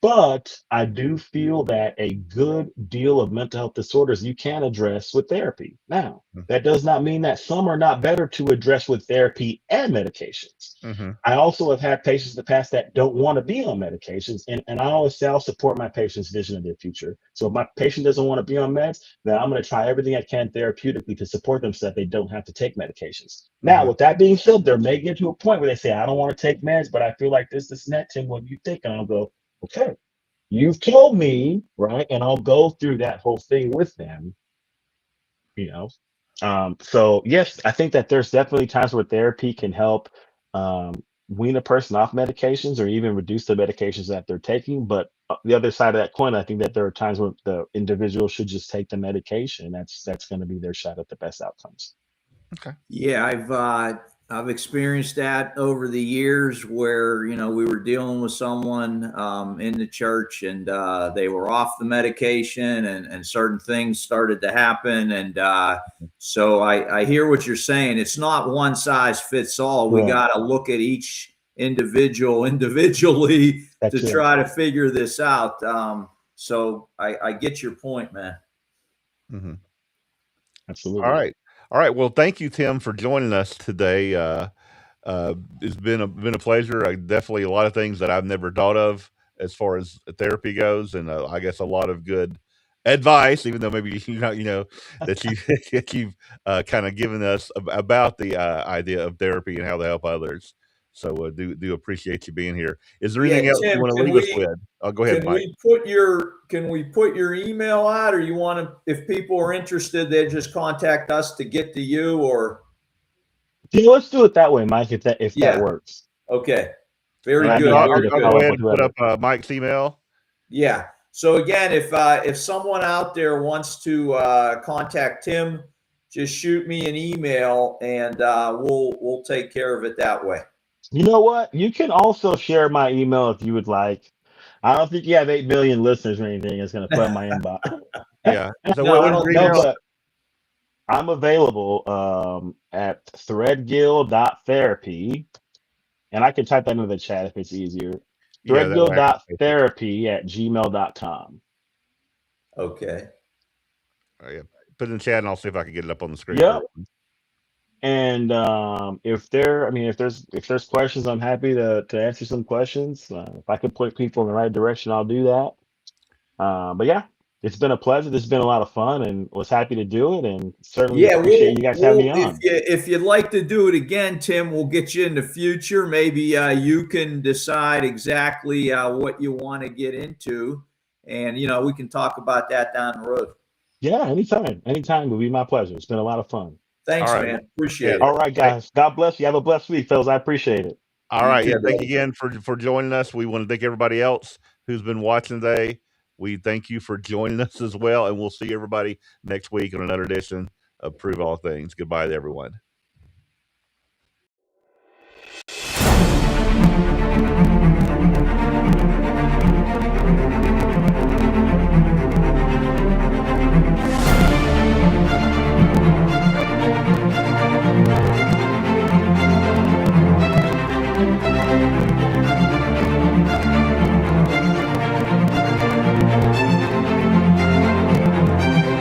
Speaker 3: But I do feel that a good deal of mental health disorders you can address with therapy. Now, that does not mean that some are not better to address with therapy and medications.
Speaker 1: Mm-hmm.
Speaker 3: I also have had patients in the past that don't want to be on medications. And I always say I'll support my patient's vision of their future. So if my patient doesn't want to be on meds, then I'm going to try everything I can therapeutically to support them so that they don't have to take medications. Now, with that being said, there may get to a point where they say, I don't want to take meds, but I feel like this, and that, Tim, what do you think? And I'll go, okay, you've told me, right? And I'll go through that whole thing with them, you know. So yes, I think that there's definitely times where therapy can help wean a person off medications or even reduce the medications that they're taking. But the other side of that coin, I think that there are times when the individual should just take the medication. That's going to be their shot at the best outcomes.
Speaker 1: Okay.
Speaker 2: Yeah, I've experienced that over the years where, we were dealing with someone in the church and they were off the medication and certain things started to happen. And so I hear what you're saying. It's not one size fits all. We got to look at each individual individually to try to figure this out. So I get your point, man.
Speaker 1: Mm-hmm.
Speaker 3: Absolutely.
Speaker 1: All right. Well, thank you, Tim, for joining us today. It's been a pleasure. Definitely a lot of things that I've never thought of as far as therapy goes, and I guess a lot of good advice, even though maybe that you've kind of given us about the idea of therapy and how to help others. So do appreciate you being here. Is there anything else
Speaker 2: Tim,
Speaker 1: you want to leave us with? Oh, go ahead, Mike.
Speaker 2: Can we put your email out, or you want to? If people are interested, they just contact us to get to you, or.
Speaker 3: Yeah, let's do it that way, Mike. If that works.
Speaker 2: Okay. Very good.
Speaker 1: I'll go ahead and put up Mike's email.
Speaker 2: Yeah. So again, if someone out there wants to contact Tim, just shoot me an email and we'll take care of it that way.
Speaker 3: You know what? You can also share my email if you would like. I don't think you have 8 million listeners or anything. It's going to flood my inbox.
Speaker 1: Yeah. So
Speaker 3: but I'm available at threadgill.therapy. And I can type that into the chat if it's easier. Threadgill.therapy@gmail.com.
Speaker 2: Okay.
Speaker 1: Yeah. Put it in the chat and I'll see if I can get it up on the screen.
Speaker 3: Yep. And if there's questions, I'm happy to answer some questions. If I can point people in the right direction, I'll do that. But yeah, it's been a pleasure. This has been a lot of fun, and was happy to do it. And certainly appreciate you guys having me on.
Speaker 2: If you'd like to do it again, Tim, we'll get you in the future. Maybe you can decide exactly what you want to get into, and you know, we can talk about that down the road.
Speaker 3: Yeah, anytime will be my pleasure. It's been a lot of fun.
Speaker 2: Thanks,
Speaker 1: All right.
Speaker 2: man. Appreciate it.
Speaker 3: All right, guys. God bless you. Have a blessed week, fellas. I appreciate it.
Speaker 1: All
Speaker 2: You
Speaker 1: right.
Speaker 2: too,
Speaker 1: Yeah. Thank you
Speaker 2: brother.
Speaker 1: again for joining us. We want to thank everybody else who's been watching today. We thank you for joining us as well. And we'll see everybody next week on another edition of Prove All Things. Goodbye to everyone.